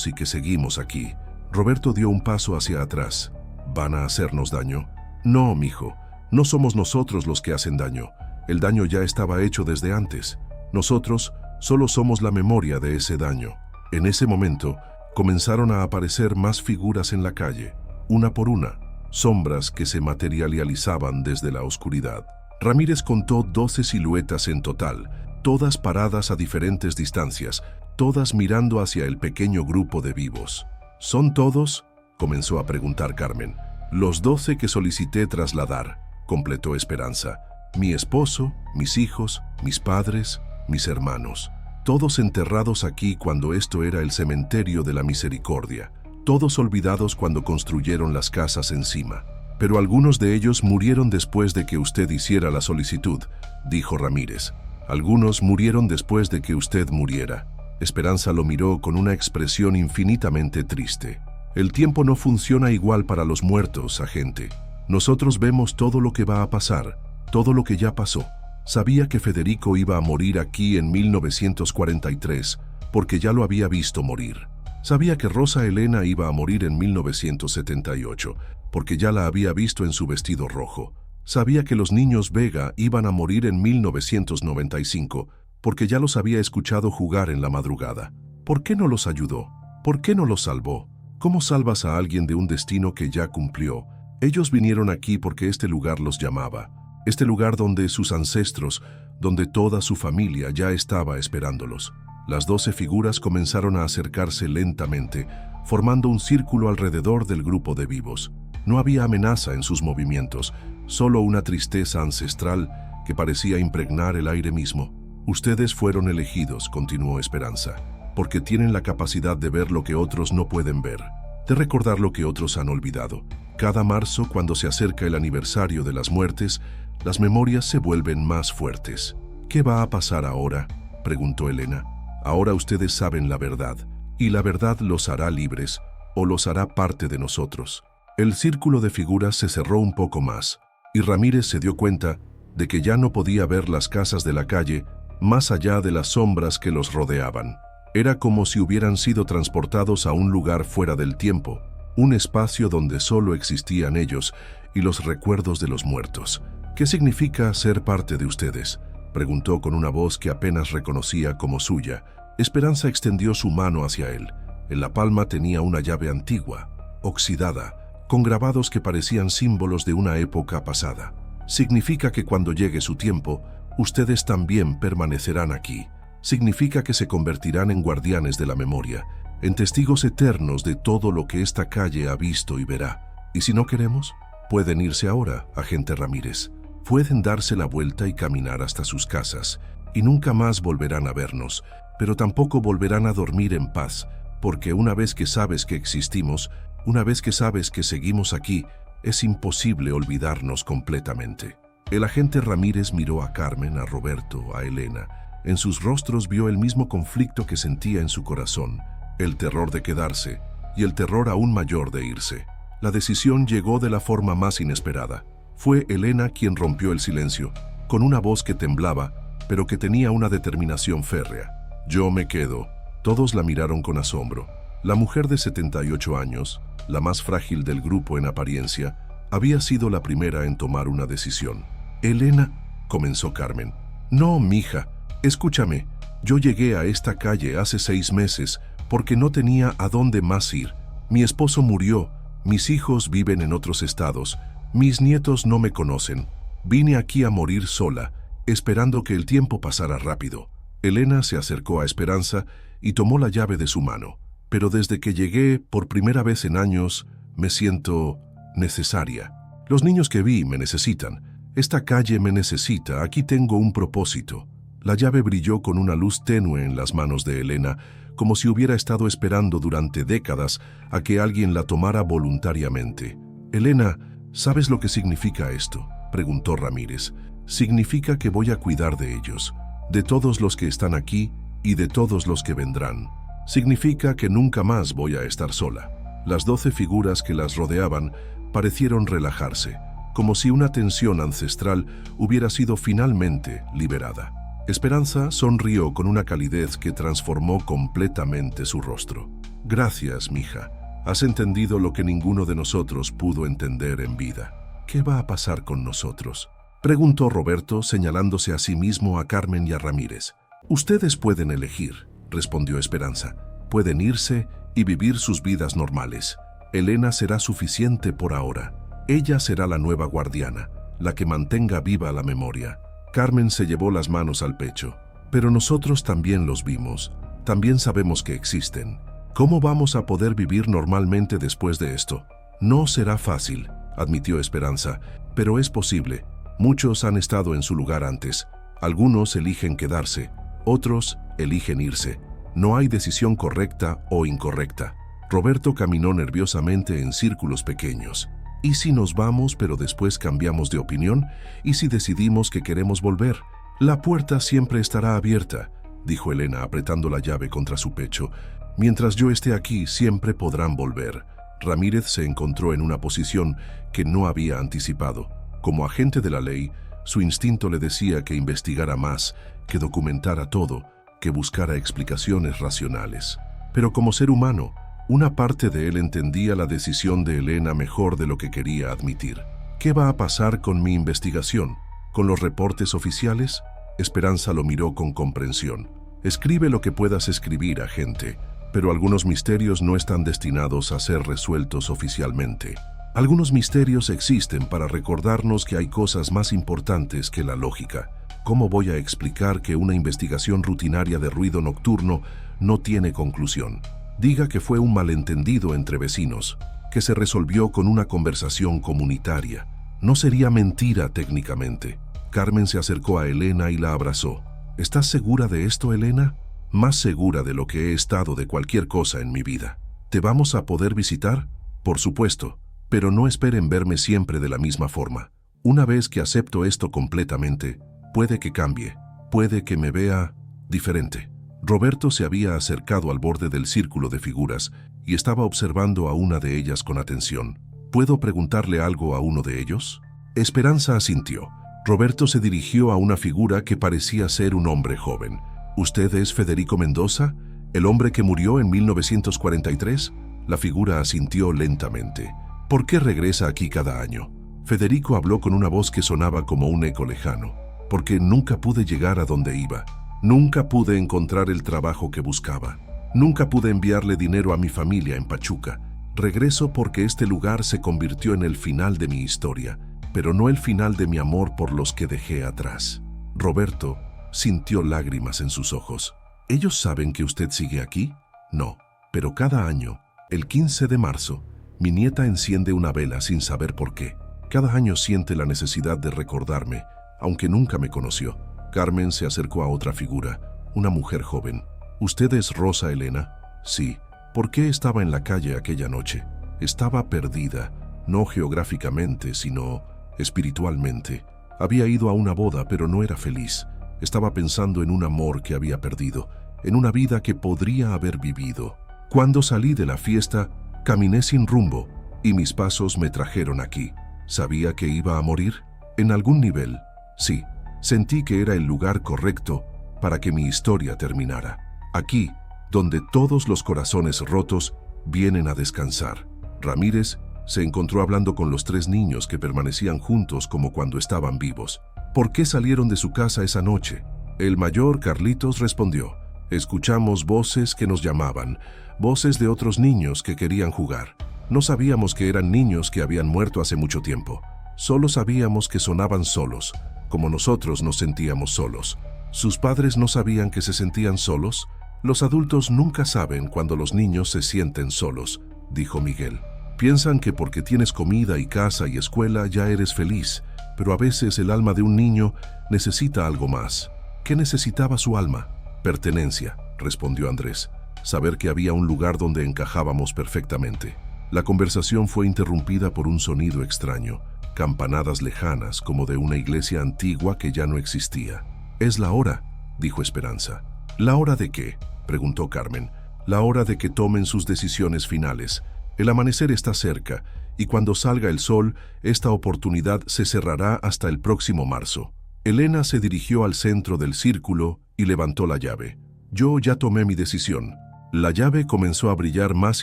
y que seguimos aquí». Roberto dio un paso hacia atrás. «¿Van a hacernos daño?» «No, mijo, no somos nosotros los que hacen daño. El daño ya estaba hecho desde antes. Nosotros solo somos la memoria de ese daño». En ese momento, comenzaron a aparecer más figuras en la calle, una por una, sombras que se materializaban desde la oscuridad. Ramírez contó 12 siluetas en total, todas paradas a diferentes distancias, todas mirando hacia el pequeño grupo de vivos. «¿Son todos?», comenzó a preguntar Carmen. «Los 12 que solicité trasladar», completó Esperanza. «Mi esposo, mis hijos, mis padres, mis hermanos. Todos enterrados aquí cuando esto era el cementerio de la misericordia. Todos olvidados cuando construyeron las casas encima. Pero algunos de ellos murieron después de que usted hiciera la solicitud», dijo Ramírez. «Algunos murieron después de que usted muriera». Esperanza lo miró con una expresión infinitamente triste. «El tiempo no funciona igual para los muertos, agente. Nosotros vemos todo lo que va a pasar, todo lo que ya pasó. Sabía que Federico iba a morir aquí en 1943, porque ya lo había visto morir. Sabía que Rosa Elena iba a morir en 1978, porque ya la había visto en su vestido rojo. Sabía que los niños Vega iban a morir en 1995, porque ya los había escuchado jugar en la madrugada. ¿Por qué no los ayudó? ¿Por qué no los salvó? ¿Cómo salvas a alguien de un destino que ya cumplió? Ellos vinieron aquí porque este lugar los llamaba. Este lugar donde sus ancestros, donde toda su familia ya estaba esperándolos». Las 12 figuras comenzaron a acercarse lentamente, formando un círculo alrededor del grupo de vivos. No había amenaza en sus movimientos, solo una tristeza ancestral que parecía impregnar el aire mismo. «Ustedes fueron elegidos», continuó Esperanza, «porque tienen la capacidad de ver lo que otros no pueden ver, de recordar lo que otros han olvidado. Cada marzo, cuando se acerca el aniversario de las muertes, las memorias se vuelven más fuertes». «¿Qué va a pasar ahora?», preguntó Elena. «Ahora ustedes saben la verdad, y la verdad los hará libres, o los hará parte de nosotros». El círculo de figuras se cerró un poco más, y Ramírez se dio cuenta de que ya no podía ver las casas de la calle más allá de las sombras que los rodeaban. Era como si hubieran sido transportados a un lugar fuera del tiempo, un espacio donde solo existían ellos y los recuerdos de los muertos. «¿Qué significa ser parte de ustedes?», preguntó con una voz que apenas reconocía como suya. Esperanza extendió su mano hacia él. En la palma tenía una llave antigua, oxidada, con grabados que parecían símbolos de una época pasada. «Significa que cuando llegue su tiempo, ustedes también permanecerán aquí. Significa que se convertirán en guardianes de la memoria, en testigos eternos de todo lo que esta calle ha visto y verá. Y si no queremos, pueden irse ahora, agente Ramírez. Pueden darse la vuelta y caminar hasta sus casas, y nunca más volverán a vernos. pero tampoco volverán a dormir en paz, porque una vez que sabes que existimos, una vez que sabes que seguimos aquí, es imposible olvidarnos completamente. El agente Ramírez miró a Carmen, a Roberto, a Elena. En sus rostros vio el mismo conflicto que sentía en su corazón, el terror de quedarse y el terror aún mayor de irse. La decisión llegó de la forma más inesperada. Fue Elena quien rompió el silencio, con una voz que temblaba, pero que tenía una determinación férrea. Yo me quedo. Todos la miraron con asombro. La mujer de 78 años, la más frágil del grupo en apariencia, había sido la primera en tomar una decisión. Elena, comenzó Carmen. No, mija, escúchame. Yo llegué a esta calle hace 6 meses porque no tenía a dónde más ir. Mi esposo murió, mis hijos viven en otros estados, mis nietos no me conocen. Vine aquí a morir sola, esperando que el tiempo pasara rápido. Elena se acercó a Esperanza y tomó la llave de su mano. Pero desde que llegué, por primera vez en años, me siento necesaria. Los niños que vi me necesitan. Esta calle me necesita, aquí tengo un propósito. La llave brilló con una luz tenue en las manos de Elena, como si hubiera estado esperando durante décadas a que alguien la tomara voluntariamente. Elena, ¿sabes lo que significa esto?, preguntó Ramírez. Significa que voy a cuidar de ellos, de todos los que están aquí y de todos los que vendrán. Significa que nunca más voy a estar sola. Las 12 figuras que las rodeaban parecieron relajarse, como si una tensión ancestral hubiera sido finalmente liberada. Esperanza sonrió con una calidez que transformó completamente su rostro. Gracias, mija. Has entendido lo que ninguno de nosotros pudo entender en vida. ¿Qué va a pasar con nosotros?, preguntó Roberto, señalándose a sí mismo a Carmen y a Ramírez. Ustedes pueden elegir, respondió Esperanza. Pueden irse y vivir sus vidas normales. Elena será suficiente por ahora. Ella será la nueva guardiana, la que mantenga viva la memoria. Carmen se llevó las manos al pecho. Pero nosotros también los vimos. También sabemos que existen. ¿Cómo vamos a poder vivir normalmente después de esto? No será fácil, admitió Esperanza, pero es posible. Muchos han estado en su lugar antes. Algunos eligen quedarse, otros eligen irse. No hay decisión correcta o incorrecta. Roberto caminó nerviosamente en círculos pequeños. ¿Y si nos vamos pero después cambiamos de opinión? ¿Y si decidimos que queremos volver? La puerta siempre estará abierta, dijo Elena apretando la llave contra su pecho. Mientras yo esté aquí, siempre podrán volver. Ramírez se encontró en una posición que no había anticipado. Como agente de la ley, su instinto le decía que investigara más, que documentara todo, que buscara explicaciones racionales. Pero como ser humano, una parte de él entendía la decisión de Elena mejor de lo que quería admitir. ¿Qué va a pasar con mi investigación? ¿Con los reportes oficiales? Esperanza lo miró con comprensión. Escribe lo que puedas escribir, agente, pero algunos misterios no están destinados a ser resueltos oficialmente. Algunos misterios existen para recordarnos que hay cosas más importantes que la lógica. ¿Cómo voy a explicar que una investigación rutinaria de ruido nocturno no tiene conclusión? Diga que fue un malentendido entre vecinos, que se resolvió con una conversación comunitaria. No sería mentira técnicamente. Carmen se acercó a Elena y la abrazó. ¿Estás segura de esto, Elena? Más segura de lo que he estado de cualquier cosa en mi vida. ¿Te vamos a poder visitar? Por supuesto, pero no esperen verme siempre de la misma forma. Una vez que acepto esto completamente, puede que cambie, puede que me vea diferente. Roberto se había acercado al borde del círculo de figuras y estaba observando a una de ellas con atención. ¿Puedo preguntarle algo a uno de ellos? Esperanza asintió. Roberto se dirigió a una figura que parecía ser un hombre joven. ¿Usted es Federico Mendoza, el hombre que murió en 1943? La figura asintió lentamente. ¿Por qué regresa aquí cada año? Federico habló con una voz que sonaba como un eco lejano. Porque nunca pude llegar a donde iba. Nunca pude encontrar el trabajo que buscaba. Nunca pude enviarle dinero a mi familia en Pachuca. Regreso porque este lugar se convirtió en el final de mi historia, pero no el final de mi amor por los que dejé atrás. Roberto sintió lágrimas en sus ojos. ¿Ellos saben que usted sigue aquí? No, pero cada año, el 15 de marzo, mi nieta enciende una vela sin saber por qué. Cada año siente la necesidad de recordarme, aunque nunca me conoció. Carmen se acercó a otra figura, una mujer joven. ¿Usted es Rosa Elena? Sí. ¿Por qué estaba en la calle aquella noche? Estaba perdida, no geográficamente, sino espiritualmente. Había ido a una boda, pero no era feliz. Estaba pensando en un amor que había perdido, en una vida que podría haber vivido. Cuando salí de la fiesta, caminé sin rumbo y mis pasos me trajeron aquí. ¿Sabía que iba a morir? En algún nivel, sí. Sentí que era el lugar correcto para que mi historia terminara. Aquí, donde todos los corazones rotos vienen a descansar. Ramírez se encontró hablando con los 3 niños que permanecían juntos como cuando estaban vivos. ¿Por qué salieron de su casa esa noche? El mayor, Carlitos, respondió: escuchamos voces que nos llamaban, voces de otros niños que querían jugar. No sabíamos que eran niños que habían muerto hace mucho tiempo. Solo sabíamos que sonaban solos, como nosotros nos sentíamos solos. ¿Sus padres no sabían que se sentían solos? Los adultos nunca saben cuando los niños se sienten solos, dijo Miguel. Piensan que porque tienes comida y casa y escuela ya eres feliz, pero a veces el alma de un niño necesita algo más. ¿Qué necesitaba su alma? Pertenencia, respondió Andrés. Saber que había un lugar donde encajábamos perfectamente. La conversación fue interrumpida por un sonido extraño, campanadas lejanas como de una iglesia antigua que ya no existía. «Es la hora», dijo Esperanza. «¿La hora de qué?», preguntó Carmen. «La hora de que tomen sus decisiones finales. El amanecer está cerca, y cuando salga el sol, esta oportunidad se cerrará hasta el próximo marzo». Elena se dirigió al centro del círculo y levantó la llave. «Yo ya tomé mi decisión». La llave comenzó a brillar más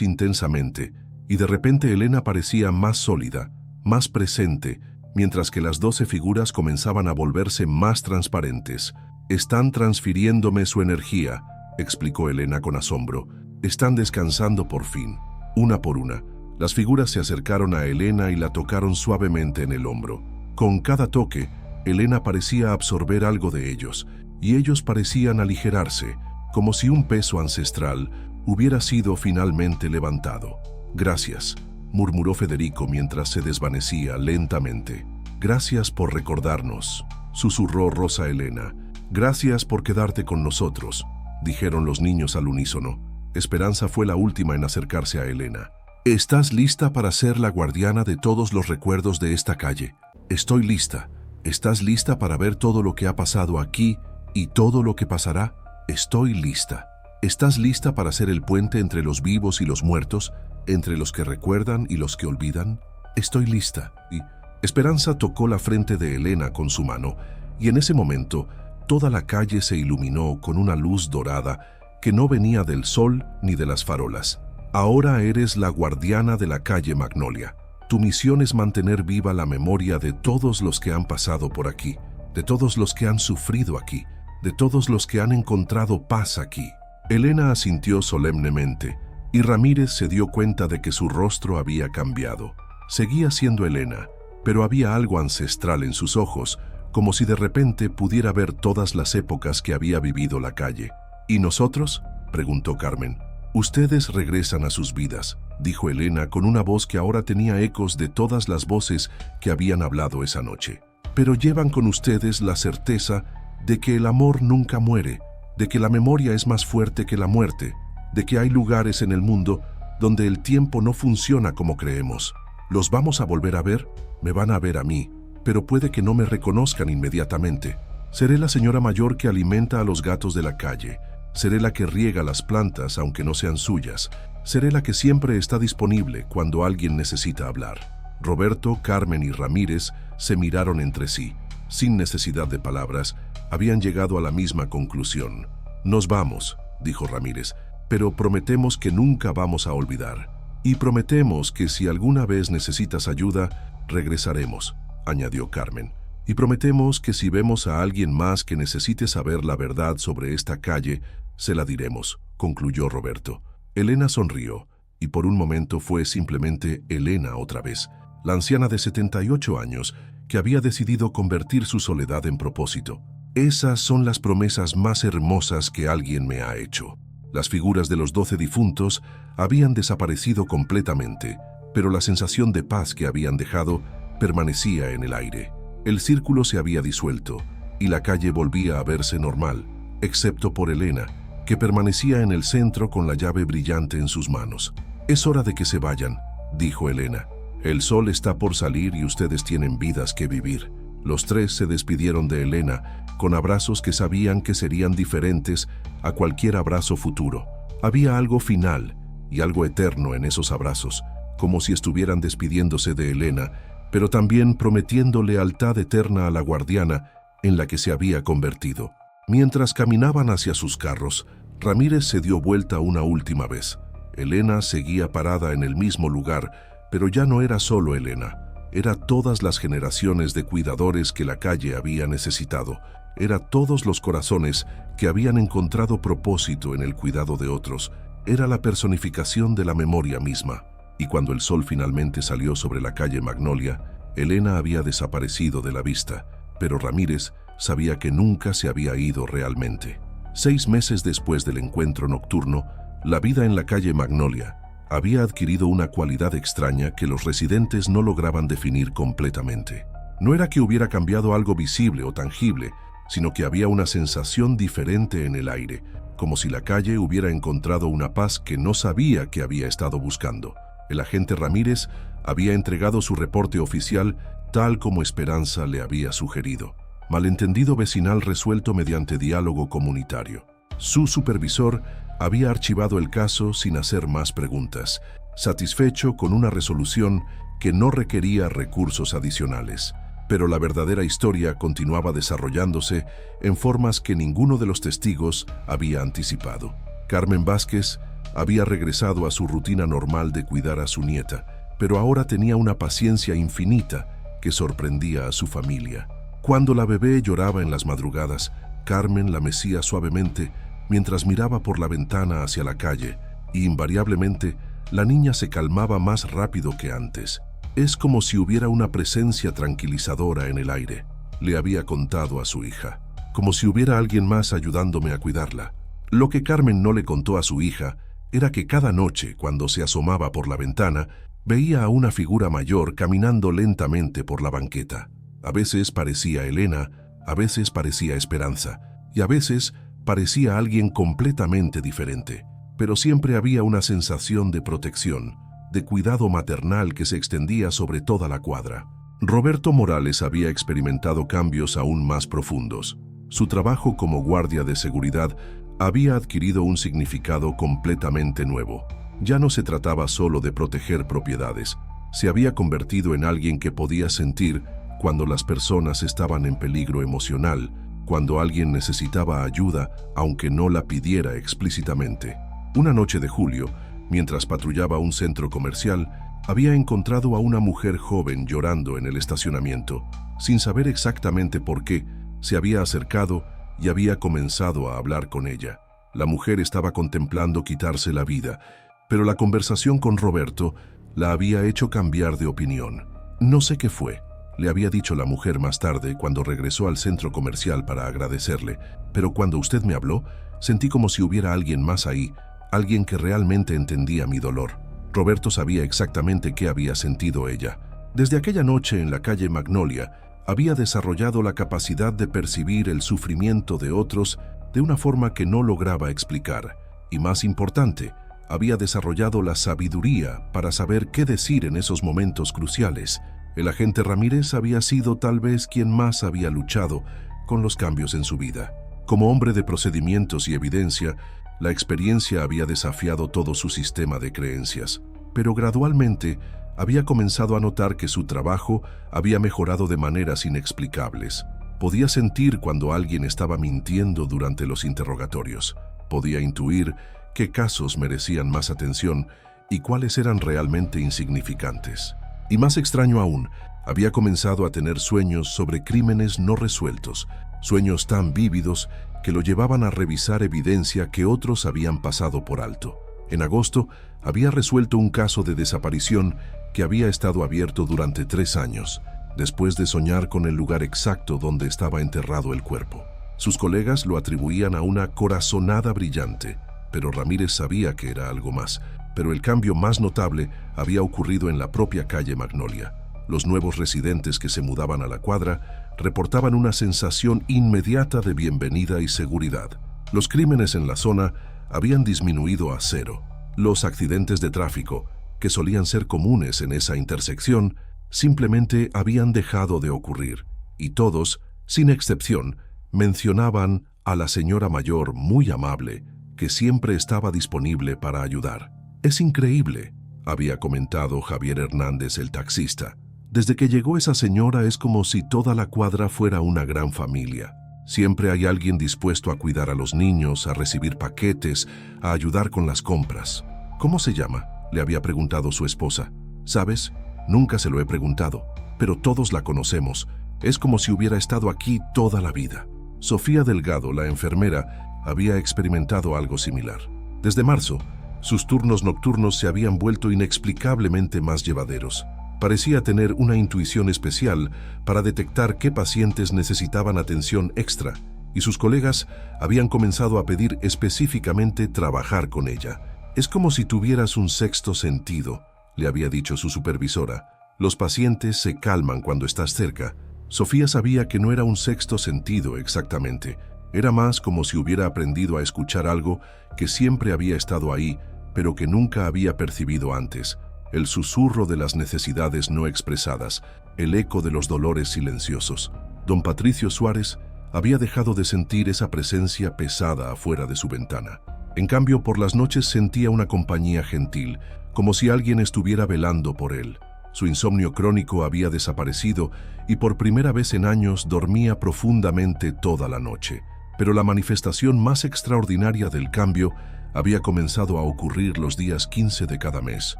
intensamente, y de repente Elena parecía más sólida, más presente, mientras que las 12 figuras comenzaban a volverse más transparentes. «Están transfiriéndome su energía», explicó Elena con asombro. «Están descansando por fin». Una por una, las figuras se acercaron a Elena y la tocaron suavemente en el hombro. Con cada toque, Elena parecía absorber algo de ellos, y ellos parecían aligerarse, como si un peso ancestral hubiera sido finalmente levantado. «Gracias», murmuró Federico mientras se desvanecía lentamente. «Gracias por recordarnos», susurró Rosa Elena. «Gracias por quedarte con nosotros», dijeron los niños al unísono. Esperanza fue la última en acercarse a Elena. «¿Estás lista para ser la guardiana de todos los recuerdos de esta calle?» «Estoy lista». «¿Estás lista para ver todo lo que ha pasado aquí y todo lo que pasará?» «Estoy lista». «¿Estás lista para ser el puente entre los vivos y los muertos, entre los que recuerdan y los que olvidan?» «Estoy lista». Y Esperanza tocó la frente de Elena con su mano, y en ese momento toda la calle se iluminó con una luz dorada que no venía del sol ni de las farolas. «Ahora eres la guardiana de la calle Magnolia. Tu misión es mantener viva la memoria de todos los que han pasado por aquí, de todos los que han sufrido aquí, de todos los que han encontrado paz aquí». Elena asintió solemnemente, y Ramírez se dio cuenta de que su rostro había cambiado. Seguía siendo Elena, pero había algo ancestral en sus ojos, como si de repente pudiera ver todas las épocas que había vivido la calle. «¿Y nosotros?», preguntó Carmen. «Ustedes regresan a sus vidas», dijo Elena con una voz que ahora tenía ecos de todas las voces que habían hablado esa noche. «Pero llevan con ustedes la certeza de que el amor nunca muere, de que la memoria es más fuerte que la muerte, de que hay lugares en el mundo donde el tiempo no funciona como creemos. ¿Los vamos a volver a ver? Me van a ver a mí, pero puede que no me reconozcan inmediatamente. Seré la señora mayor que alimenta a los gatos de la calle. Seré la que riega las plantas aunque no sean suyas. Seré la que siempre está disponible cuando alguien necesita hablar». Roberto, Carmen y Ramírez se miraron entre sí. Sin necesidad de palabras, habían llegado a la misma conclusión. «Nos vamos», dijo Ramírez, «pero prometemos que nunca vamos a olvidar. Y prometemos que si alguna vez necesitas ayuda, regresaremos», añadió Carmen. «Y prometemos que si vemos a alguien más que necesite saber la verdad sobre esta calle, se la diremos», concluyó Roberto. Elena sonrió, y por un momento fue simplemente Elena otra vez, la anciana de 78 años que había decidido convertir su soledad en propósito. «Esas son las promesas más hermosas que alguien me ha hecho». Las figuras de los 12 difuntos habían desaparecido completamente, pero la sensación de paz que habían dejado permanecía en el aire. El círculo se había disuelto, y la calle volvía a verse normal, excepto por Elena, que permanecía en el centro con la llave brillante en sus manos. «Es hora de que se vayan», dijo Elena. «El sol está por salir y ustedes tienen vidas que vivir». Los tres se despidieron de Elena con abrazos que sabían que serían diferentes a cualquier abrazo futuro. Había algo final y algo eterno en esos abrazos, como si estuvieran despidiéndose de Elena, pero también prometiendo lealtad eterna a la guardiana en la que se había convertido. Mientras caminaban hacia sus carros, Ramírez se dio vuelta una última vez. Elena seguía parada en el mismo lugar, pero ya no era solo Elena. Era todas las generaciones de cuidadores que la calle había necesitado. Era todos los corazones que habían encontrado propósito en el cuidado de otros. Era la personificación de la memoria misma. Y cuando el sol finalmente salió sobre la calle Magnolia, Elena había desaparecido de la vista, pero Ramírez sabía que nunca se había ido realmente. 6 meses después del encuentro nocturno, la vida en la calle Magnolia había adquirido una cualidad extraña que los residentes no lograban definir completamente. No era que hubiera cambiado algo visible o tangible, sino que había una sensación diferente en el aire, como si la calle hubiera encontrado una paz que no sabía que había estado buscando. El agente Ramírez había entregado su reporte oficial tal como Esperanza le había sugerido. Malentendido vecinal resuelto mediante diálogo comunitario. Su supervisor había archivado el caso sin hacer más preguntas, satisfecho con una resolución que no requería recursos adicionales. Pero la verdadera historia continuaba desarrollándose en formas que ninguno de los testigos había anticipado. Carmen Vázquez había regresado a su rutina normal de cuidar a su nieta, pero ahora tenía una paciencia infinita que sorprendía a su familia. Cuando la bebé lloraba en las madrugadas, Carmen la mecía suavemente mientras miraba por la ventana hacia la calle, y invariablemente la niña se calmaba más rápido que antes. «Es como si hubiera una presencia tranquilizadora en el aire», le había contado a su hija, «como si hubiera alguien más ayudándome a cuidarla». Lo que Carmen no le contó a su hija era que cada noche, cuando se asomaba por la ventana, veía a una figura mayor caminando lentamente por la banqueta. A veces parecía Elena, a veces parecía Esperanza, y a veces parecía alguien completamente diferente, pero siempre había una sensación de protección, de cuidado maternal que se extendía sobre toda la cuadra. Roberto Morales había experimentado cambios aún más profundos. Su trabajo como guardia de seguridad había adquirido un significado completamente nuevo. Ya no se trataba solo de proteger propiedades, se había convertido en alguien que podía sentir cuando las personas estaban en peligro emocional, cuando alguien necesitaba ayuda, aunque no la pidiera explícitamente. Una noche de julio, mientras patrullaba un centro comercial, había encontrado a una mujer joven llorando en el estacionamiento. Sin saber exactamente por qué, se había acercado y había comenzado a hablar con ella. La mujer estaba contemplando quitarse la vida, pero la conversación con Roberto la había hecho cambiar de opinión. «No sé qué fue», le había dicho la mujer más tarde cuando regresó al centro comercial para agradecerle, «pero cuando usted me habló, sentí como si hubiera alguien más ahí, alguien que realmente entendía mi dolor». Roberto sabía exactamente qué había sentido ella. Desde aquella noche en la calle Magnolia, había desarrollado la capacidad de percibir el sufrimiento de otros de una forma que no lograba explicar. Y más importante, había desarrollado la sabiduría para saber qué decir en esos momentos cruciales. El agente Ramírez había sido tal vez quien más había luchado con los cambios en su vida. Como hombre de procedimientos y evidencia, la experiencia había desafiado todo su sistema de creencias, pero gradualmente había comenzado a notar que su trabajo había mejorado de maneras inexplicables. Podía sentir cuando alguien estaba mintiendo durante los interrogatorios. Podía intuir qué casos merecían más atención y cuáles eran realmente insignificantes. Y más extraño aún, había comenzado a tener sueños sobre crímenes no resueltos, sueños tan vívidos que lo llevaban a revisar evidencia que otros habían pasado por alto. En agosto, había resuelto un caso de desaparición que había estado abierto durante 3 años, después de soñar con el lugar exacto donde estaba enterrado el cuerpo. Sus colegas lo atribuían a una corazonada brillante, pero Ramírez sabía que era algo más. Pero el cambio más notable había ocurrido en la propia calle Magnolia. Los nuevos residentes que se mudaban a la cuadra reportaban una sensación inmediata de bienvenida y seguridad. Los crímenes en la zona habían disminuido a cero. Los accidentes de tráfico, que solían ser comunes en esa intersección, simplemente habían dejado de ocurrir, y todos, sin excepción, mencionaban a la señora mayor muy amable, que siempre estaba disponible para ayudar. «Es increíble», había comentado Javier Hernández, el taxista. «Desde que llegó esa señora es como si toda la cuadra fuera una gran familia. Siempre hay alguien dispuesto a cuidar a los niños, a recibir paquetes, a ayudar con las compras». «¿Cómo se llama?», le había preguntado su esposa. «¿Sabes? Nunca se lo he preguntado, pero todos la conocemos. Es como si hubiera estado aquí toda la vida». Sofía Delgado, la enfermera, había experimentado algo similar. Desde marzo, sus turnos nocturnos se habían vuelto inexplicablemente más llevaderos. Parecía tener una intuición especial para detectar qué pacientes necesitaban atención extra, y sus colegas habían comenzado a pedir específicamente trabajar con ella. «Es como si tuvieras un sexto sentido», le había dicho su supervisora. «Los pacientes se calman cuando estás cerca». Sofía sabía que no era un sexto sentido exactamente. Era más como si hubiera aprendido a escuchar algo que siempre había estado ahí, pero que nunca había percibido antes. El susurro de las necesidades no expresadas, el eco de los dolores silenciosos. Don Patricio Suárez había dejado de sentir esa presencia pesada afuera de su ventana. En cambio, por las noches sentía una compañía gentil, como si alguien estuviera velando por él. Su insomnio crónico había desaparecido y por primera vez en años dormía profundamente toda la noche. Pero la manifestación más extraordinaria del cambio había comenzado a ocurrir los días 15 de cada mes.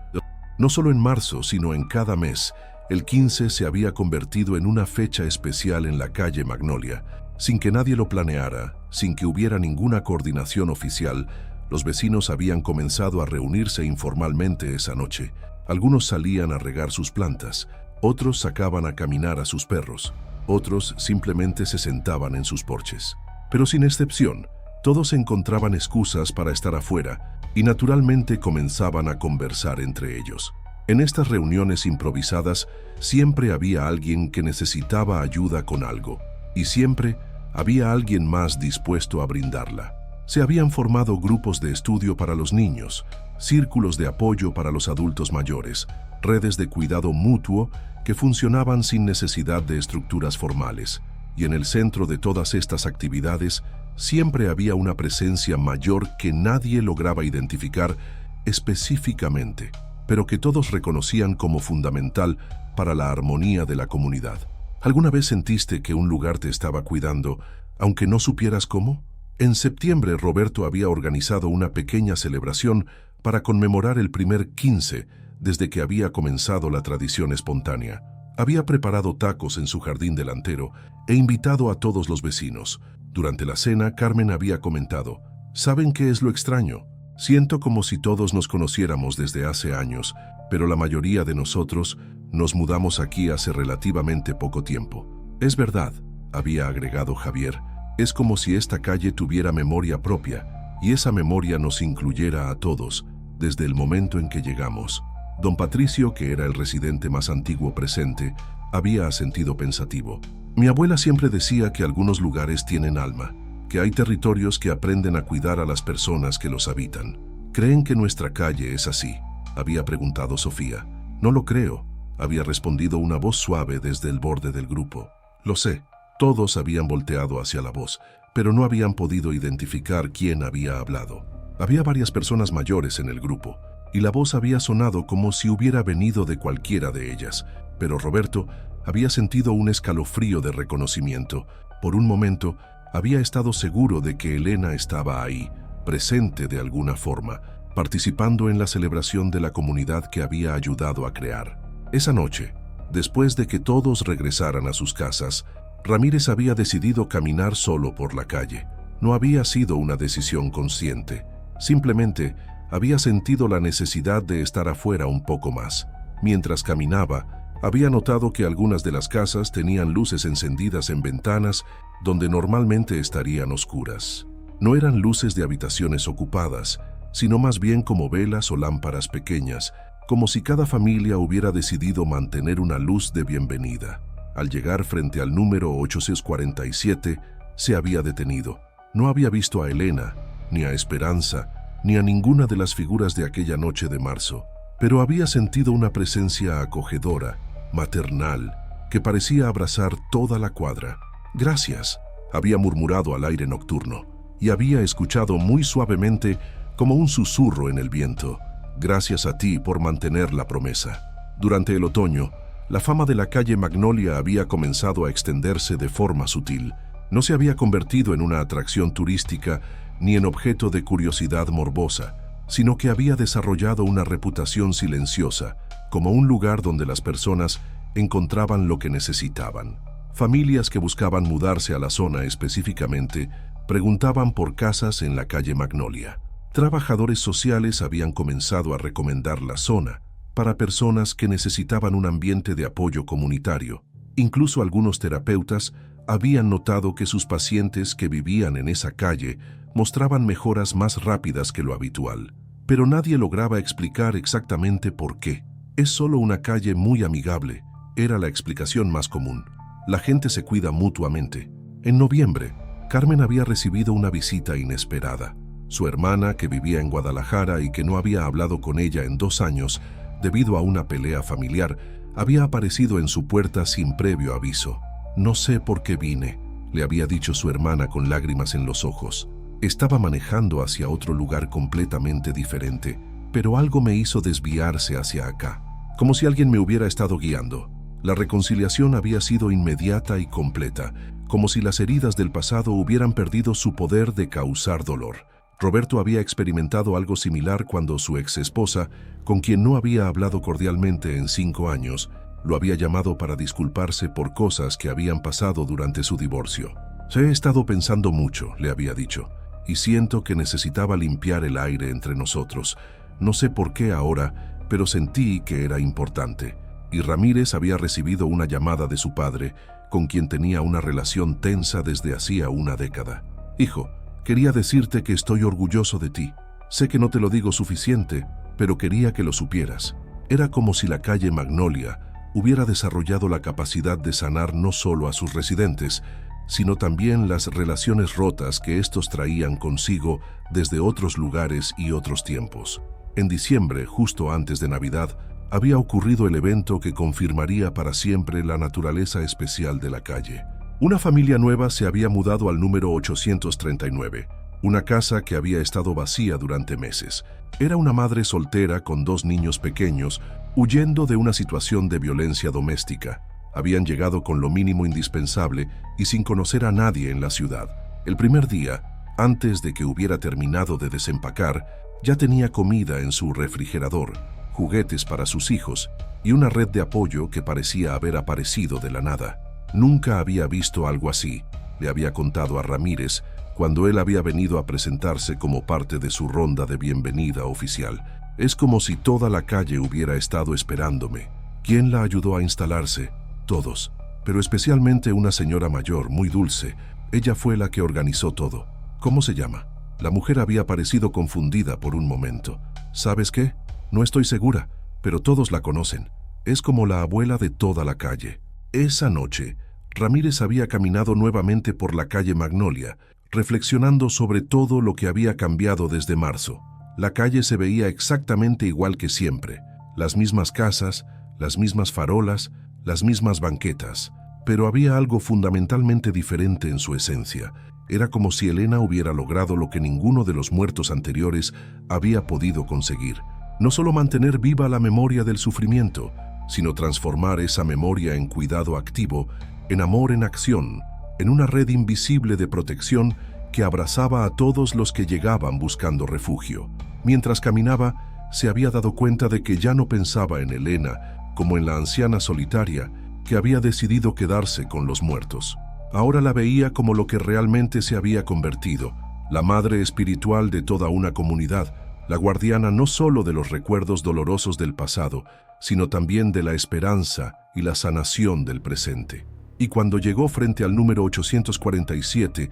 No solo en marzo, sino en cada mes, el 15 se había convertido en una fecha especial en la calle Magnolia. Sin que nadie lo planeara, sin que hubiera ninguna coordinación oficial, los vecinos habían comenzado a reunirse informalmente esa noche. Algunos salían a regar sus plantas, otros sacaban a caminar a sus perros, otros simplemente se sentaban en sus porches. Pero sin excepción, todos encontraban excusas para estar afuera y naturalmente comenzaban a conversar entre ellos. En estas reuniones improvisadas siempre había alguien que necesitaba ayuda con algo, y siempre había alguien más dispuesto a brindarla. Se habían formado grupos de estudio para los niños, círculos de apoyo para los adultos mayores, redes de cuidado mutuo que funcionaban sin necesidad de estructuras formales. Y en el centro de todas estas actividades siempre había una presencia mayor que nadie lograba identificar específicamente, pero que todos reconocían como fundamental para la armonía de la comunidad. ¿Alguna vez sentiste que un lugar te estaba cuidando, aunque no supieras cómo? En septiembre, Roberto había organizado una pequeña celebración para conmemorar el primer 15 desde que había comenzado la tradición espontánea. Había preparado tacos en su jardín delantero e invitado a todos los vecinos. Durante la cena, Carmen había comentado: «¿Saben qué es lo extraño? Siento como si todos nos conociéramos desde hace años, pero la mayoría de nosotros nos mudamos aquí hace relativamente poco tiempo». «Es verdad», había agregado Javier, «es como si esta calle tuviera memoria propia, y esa memoria nos incluyera a todos, desde el momento en que llegamos». Don Patricio, que era el residente más antiguo presente, había asentido pensativo. «Mi abuela siempre decía que algunos lugares tienen alma, que hay territorios que aprenden a cuidar a las personas que los habitan. ¿Creen que nuestra calle es así?», había preguntado Sofía. «No lo creo», había respondido una voz suave desde el borde del grupo. «Lo sé». Todos habían volteado hacia la voz, pero no habían podido identificar quién había hablado. Había varias personas mayores en el grupo, y la voz había sonado como si hubiera venido de cualquiera de ellas, pero Roberto había sentido un escalofrío de reconocimiento. Por un momento, había estado seguro de que Elena estaba ahí, presente de alguna forma, participando en la celebración de la comunidad que había ayudado a crear. Esa noche, después de que todos regresaran a sus casas, Ramírez había decidido caminar solo por la calle. No había sido una decisión consciente, simplemente había sentido la necesidad de estar afuera un poco más. Mientras caminaba, había notado que algunas de las casas tenían luces encendidas en ventanas donde normalmente estarían oscuras. No eran luces de habitaciones ocupadas, sino más bien como velas o lámparas pequeñas, como si cada familia hubiera decidido mantener una luz de bienvenida. Al llegar frente al número 847, se había detenido. No había visto a Elena, ni a Esperanza, ni a ninguna de las figuras de aquella noche de marzo, pero había sentido una presencia acogedora, maternal, que parecía abrazar toda la cuadra. «Gracias», había murmurado al aire nocturno, y había escuchado muy suavemente, como un susurro en el viento: «Gracias a ti por mantener la promesa». Durante el otoño, la fama de la calle Magnolia había comenzado a extenderse de forma sutil. No se había convertido en una atracción turística ni en objeto de curiosidad morbosa, sino que había desarrollado una reputación silenciosa, como un lugar donde las personas encontraban lo que necesitaban. Familias que buscaban mudarse a la zona específicamente preguntaban por casas en la calle Magnolia. Trabajadores sociales habían comenzado a recomendar la zona para personas que necesitaban un ambiente de apoyo comunitario. Incluso algunos terapeutas habían notado que sus pacientes que vivían en esa calle mostraban mejoras más rápidas que lo habitual. Pero nadie lograba explicar exactamente por qué. «Es solo una calle muy amigable», era la explicación más común. «La gente se cuida mutuamente». En noviembre, Carmen había recibido una visita inesperada. Su hermana, que vivía en Guadalajara y que no había hablado con ella en 2 años debido a una pelea familiar, había aparecido en su puerta sin previo aviso. «No sé por qué vine», le había dicho su hermana con lágrimas en los ojos. «Estaba manejando hacia otro lugar completamente diferente, pero algo me hizo desviarse hacia acá, como si alguien me hubiera estado guiando». La reconciliación había sido inmediata y completa, como si las heridas del pasado hubieran perdido su poder de causar dolor. Roberto había experimentado algo similar cuando su ex-esposa, con quien no había hablado cordialmente en 5 años, lo había llamado para disculparse por cosas que habían pasado durante su divorcio. «He estado pensando mucho», le había dicho, «y siento que necesitaba limpiar el aire entre nosotros. No sé por qué ahora, pero sentí que era importante». Y Ramírez había recibido una llamada de su padre, con quien tenía una relación tensa desde hacía una década. «Hijo, quería decirte que estoy orgulloso de ti. Sé que no te lo digo suficiente, pero quería que lo supieras». Era como si la calle Magnolia hubiera desarrollado la capacidad de sanar no solo a sus residentes, sino también las relaciones rotas que estos traían consigo desde otros lugares y otros tiempos. En diciembre, justo antes de Navidad, había ocurrido el evento que confirmaría para siempre la naturaleza especial de la calle. Una familia nueva se había mudado al número 839, una casa que había estado vacía durante meses. Era una madre soltera con 2 niños pequeños, huyendo de una situación de violencia doméstica. Habían llegado con lo mínimo indispensable y sin conocer a nadie en la ciudad. El primer día, antes de que hubiera terminado de desempacar, ya tenía comida en su refrigerador, juguetes para sus hijos y una red de apoyo que parecía haber aparecido de la nada. Nunca había visto algo así, le había contado a Ramírez cuando él había venido a presentarse como parte de su ronda de bienvenida oficial. «Es como si toda la calle hubiera estado esperándome». ¿Quién la ayudó a instalarse? Todos, pero especialmente una señora mayor, muy dulce. Ella fue la que organizó todo. «¿Cómo se llama?» La mujer había parecido confundida por un momento. «¿Sabes qué? No estoy segura, pero todos la conocen. Es como la abuela de toda la calle». Esa noche, Ramírez había caminado nuevamente por la calle Magnolia, reflexionando sobre todo lo que había cambiado desde marzo. La calle se veía exactamente igual que siempre. Las mismas casas, las mismas farolas, las mismas banquetas. Pero había algo fundamentalmente diferente en su esencia. Era como si Elena hubiera logrado lo que ninguno de los muertos anteriores había podido conseguir. No solo mantener viva la memoria del sufrimiento, sino transformar esa memoria en cuidado activo, en amor en acción, en una red invisible de protección que abrazaba a todos los que llegaban buscando refugio. Mientras caminaba, se había dado cuenta de que ya no pensaba en Elena como en la anciana solitaria que había decidido quedarse con los muertos. Ahora la veía como lo que realmente se había convertido, la madre espiritual de toda una comunidad, la guardiana no solo de los recuerdos dolorosos del pasado, sino también de la esperanza y la sanación del presente. Y cuando llegó frente al número 847,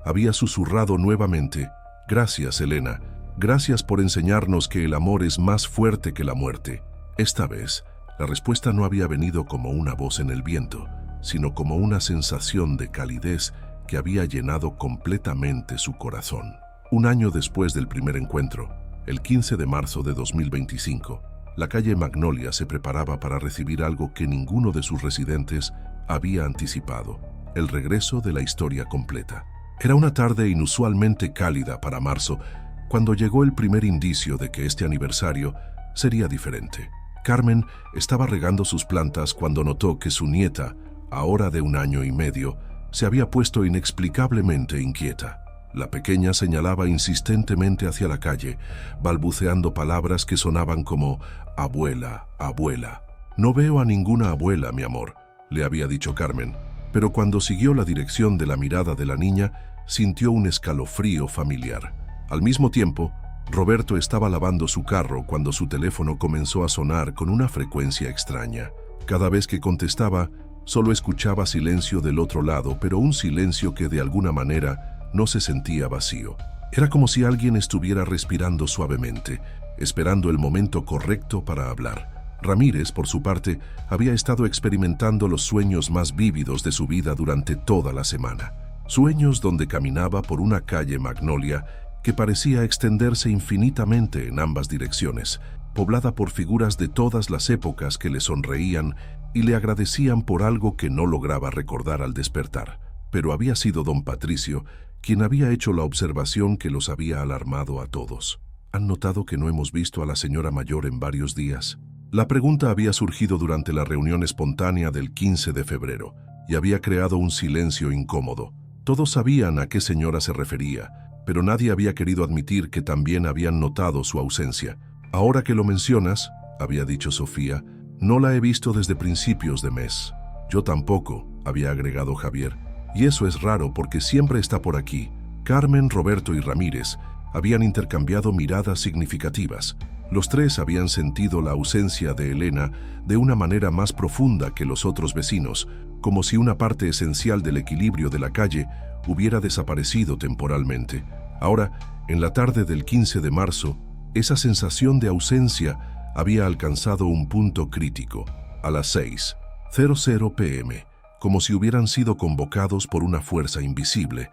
había susurrado nuevamente: «Gracias, Elena, gracias por enseñarnos que el amor es más fuerte que la muerte». Esta vez, la respuesta no había venido como una voz en el viento, sino como una sensación de calidez que había llenado completamente su corazón. Un año después del primer encuentro, el 15 de marzo de 2025, la calle Magnolia se preparaba para recibir algo que ninguno de sus residentes había anticipado: el regreso de la historia completa. Era una tarde inusualmente cálida para marzo, cuando llegó el primer indicio de que este aniversario sería diferente. Carmen estaba regando sus plantas cuando notó que su nieta, ahora de 1 año y medio, se había puesto inexplicablemente inquieta. La pequeña señalaba insistentemente hacia la calle, balbuceando palabras que sonaban como «abuela, abuela». «No veo a ninguna abuela, mi amor», le había dicho Carmen, pero cuando siguió la dirección de la mirada de la niña, sintió un escalofrío familiar. Al mismo tiempo, Roberto estaba lavando su carro cuando su teléfono comenzó a sonar con una frecuencia extraña. Cada vez que contestaba, solo escuchaba silencio del otro lado, pero un silencio que de alguna manera no se sentía vacío. Era como si alguien estuviera respirando suavemente, esperando el momento correcto para hablar. Ramírez, por su parte, había estado experimentando los sueños más vívidos de su vida durante toda la semana. Sueños donde caminaba por una calle Magnolia que parecía extenderse infinitamente en ambas direcciones, poblada por figuras de todas las épocas que le sonreían y le agradecían por algo que no lograba recordar al despertar. Pero había sido don Patricio quien había hecho la observación que los había alarmado a todos. ¿Han notado que no hemos visto a la señora mayor en varios días? La pregunta había surgido durante la reunión espontánea del 15 de febrero y había creado un silencio incómodo. Todos sabían a qué señora se refería, pero nadie había querido admitir que también habían notado su ausencia. «Ahora que lo mencionas», había dicho Sofía, «no la he visto desde principios de mes». «Yo tampoco», había agregado Javier. «Y eso es raro porque siempre está por aquí». Carmen, Roberto y Ramírez habían intercambiado miradas significativas. Los tres habían sentido la ausencia de Elena de una manera más profunda que los otros vecinos, como si una parte esencial del equilibrio de la calle hubiera desaparecido temporalmente. Ahora, en la tarde del 15 de marzo, esa sensación de ausencia había alcanzado un punto crítico. A las 6:00 p.m., como si hubieran sido convocados por una fuerza invisible,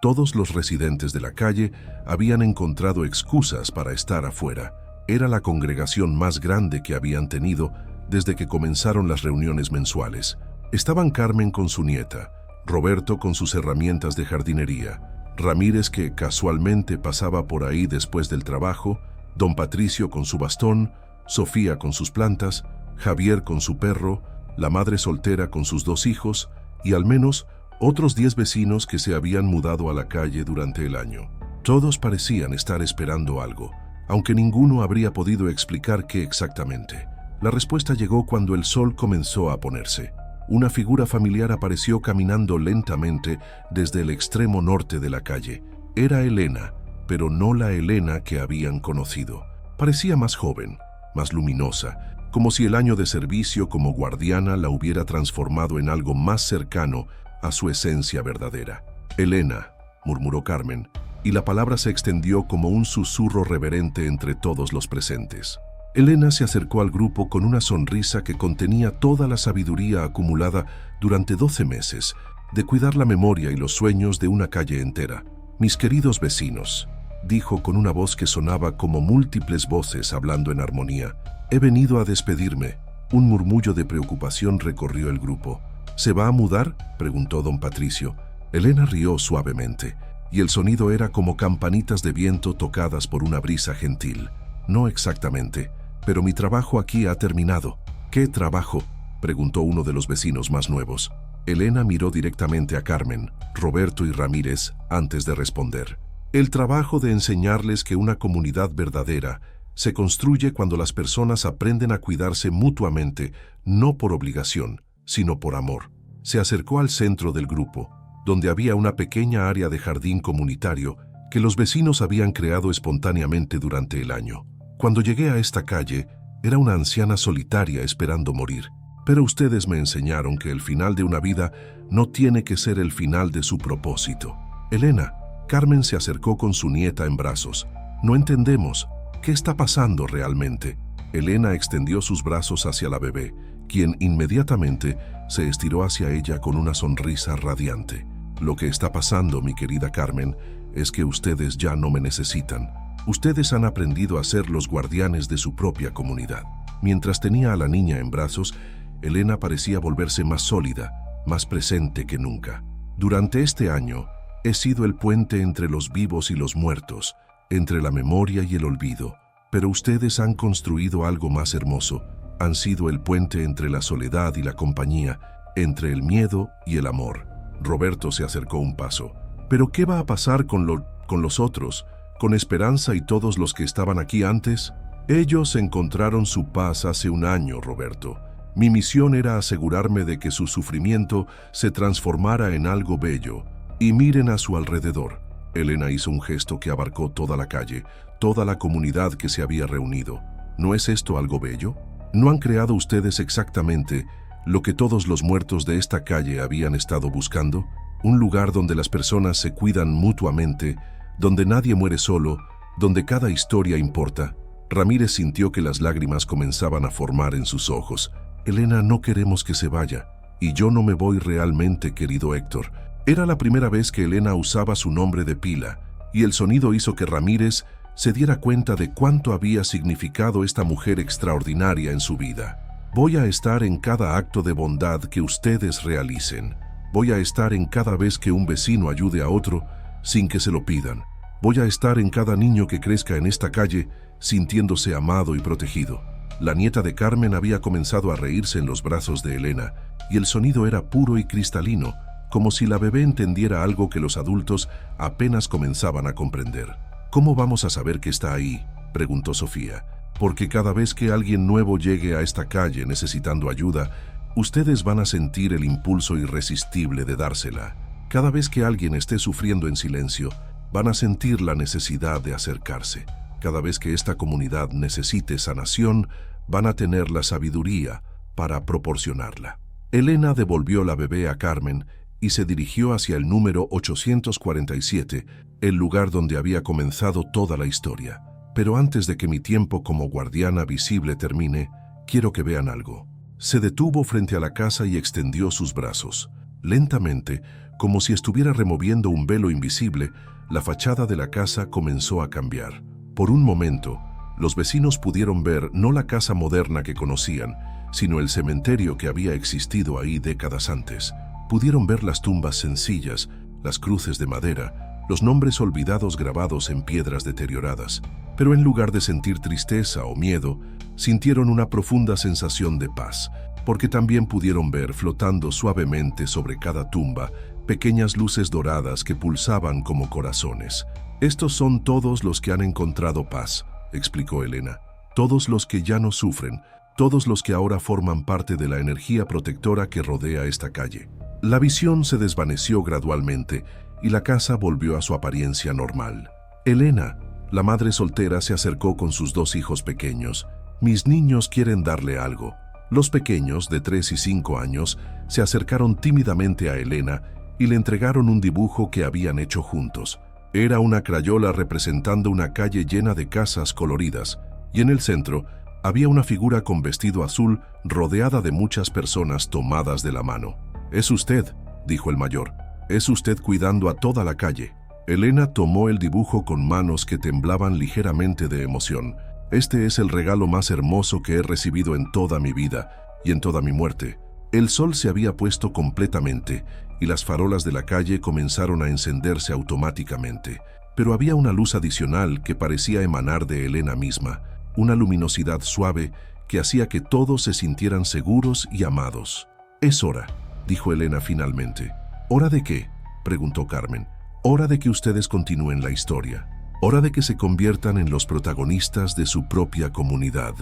todos los residentes de la calle habían encontrado excusas para estar afuera. Era la congregación más grande que habían tenido desde que comenzaron las reuniones mensuales. Estaban Carmen con su nieta, Roberto con sus herramientas de jardinería, Ramírez, que casualmente pasaba por ahí después del trabajo, don Patricio con su bastón, Sofía con sus plantas, Javier con su perro, la madre soltera con sus 2 hijos y al menos otros 10 vecinos que se habían mudado a la calle durante el año. Todos parecían estar esperando algo, aunque ninguno habría podido explicar qué exactamente. La respuesta llegó cuando el sol comenzó a ponerse. Una figura familiar apareció caminando lentamente desde el extremo norte de la calle. Era Elena, pero no la Elena que habían conocido. Parecía más joven, más luminosa, como si el año de servicio como guardiana la hubiera transformado en algo más cercano a su esencia verdadera. «Elena», murmuró Carmen, y la palabra se extendió como un susurro reverente entre todos los presentes. Elena se acercó al grupo con una sonrisa que contenía toda la sabiduría acumulada durante 12 meses, de cuidar la memoria y los sueños de una calle entera. «Mis queridos vecinos», dijo con una voz que sonaba como múltiples voces hablando en armonía, «he venido a despedirme». Un murmullo de preocupación recorrió el grupo. «¿Se va a mudar?», preguntó don Patricio. Elena rió suavemente, y el sonido era como campanitas de viento tocadas por una brisa gentil. «No exactamente, pero mi trabajo aquí ha terminado». «¿Qué trabajo?», preguntó uno de los vecinos más nuevos. Elena miró directamente a Carmen, Roberto y Ramírez antes de responder. «El trabajo de enseñarles que una comunidad verdadera se construye cuando las personas aprenden a cuidarse mutuamente, no por obligación, sino por amor». Se acercó al centro del grupo, donde había una pequeña área de jardín comunitario que los vecinos habían creado espontáneamente durante el año. «Cuando llegué a esta calle, era una anciana solitaria esperando morir. Pero ustedes me enseñaron que el final de una vida no tiene que ser el final de su propósito». «Elena», Carmen se acercó con su nieta en brazos. «No entendemos. ¿Qué está pasando realmente?». Elena extendió sus brazos hacia la bebé, quien inmediatamente se estiró hacia ella con una sonrisa radiante. Lo que está pasando, mi querida Carmen, es que ustedes ya no me necesitan. Ustedes han aprendido a ser los guardianes de su propia comunidad. Mientras tenía a la niña en brazos, Elena parecía volverse más sólida, más presente que nunca. Durante este año, he sido el puente entre los vivos y los muertos, entre la memoria y el olvido. Pero ustedes han construido algo más hermoso. Han sido el puente entre la soledad y la compañía, entre el miedo y el amor. Roberto se acercó un paso. ¿Pero qué va a pasar con los otros? ¿Con Esperanza y todos los que estaban aquí antes? Ellos encontraron su paz hace un año, Roberto. Mi misión era asegurarme de que su sufrimiento se transformara en algo bello. Y miren a su alrededor. Elena hizo un gesto que abarcó toda la calle, toda la comunidad que se había reunido. ¿No es esto algo bello? ¿No han creado ustedes exactamente lo que todos los muertos de esta calle habían estado buscando? Un lugar donde las personas se cuidan mutuamente, donde nadie muere solo, donde cada historia importa. Ramírez sintió que las lágrimas comenzaban a formar en sus ojos. Elena, no queremos que se vaya. Y yo no me voy realmente, querido Héctor. Era la primera vez que Elena usaba su nombre de pila, y el sonido hizo que Ramírez se diera cuenta de cuánto había significado esta mujer extraordinaria en su vida. Voy a estar en cada acto de bondad que ustedes realicen. Voy a estar en cada vez que un vecino ayude a otro sin que se lo pidan. Voy a estar en cada niño que crezca en esta calle sintiéndose amado y protegido. La nieta de Carmen había comenzado a reírse en los brazos de Elena, y el sonido era puro y cristalino, como si la bebé entendiera algo que los adultos apenas comenzaban a comprender. ¿Cómo vamos a saber que está ahí?, preguntó Sofía. Porque cada vez que alguien nuevo llegue a esta calle necesitando ayuda, ustedes van a sentir el impulso irresistible de dársela. Cada vez que alguien esté sufriendo en silencio, van a sentir la necesidad de acercarse. Cada vez que esta comunidad necesite sanación, van a tener la sabiduría para proporcionarla. Elena devolvió la bebé a Carmen y se dirigió hacia el número 847, el lugar donde había comenzado toda la historia. Pero antes de que mi tiempo como guardiana visible termine, quiero que vean algo. Se detuvo frente a la casa y extendió sus brazos. Lentamente, como si estuviera removiendo un velo invisible, la fachada de la casa comenzó a cambiar. Por un momento, los vecinos pudieron ver no la casa moderna que conocían, sino el cementerio que había existido ahí décadas antes. Pudieron ver las tumbas sencillas, las cruces de madera, los nombres olvidados grabados en piedras deterioradas. Pero en lugar de sentir tristeza o miedo, sintieron una profunda sensación de paz, porque también pudieron ver flotando suavemente sobre cada tumba pequeñas luces doradas que pulsaban como corazones. Estos son todos los que han encontrado paz, explicó Elena. Todos los que ya no sufren, todos los que ahora forman parte de la energía protectora que rodea esta calle. La visión se desvaneció gradualmente y la casa volvió a su apariencia normal. Elena, la madre soltera, se acercó con sus dos hijos pequeños. Mis niños quieren darle algo. Los pequeños, de 3 y 5 años, se acercaron tímidamente a Elena y le entregaron un dibujo que habían hecho juntos. Era una crayola representando una calle llena de casas coloridas, y en el centro había una figura con vestido azul rodeada de muchas personas tomadas de la mano. «Es usted», dijo el mayor. «Es usted cuidando a toda la calle». Elena tomó el dibujo con manos que temblaban ligeramente de emoción. «Este es el regalo más hermoso que he recibido en toda mi vida y en toda mi muerte». El sol se había puesto completamente y las farolas de la calle comenzaron a encenderse automáticamente. Pero había una luz adicional que parecía emanar de Elena misma, una luminosidad suave que hacía que todos se sintieran seguros y amados. «Es hora», dijo Elena finalmente. «¿Hora de qué?», preguntó Carmen. «Hora de que ustedes continúen la historia. Hora de que se conviertan en los protagonistas de su propia comunidad».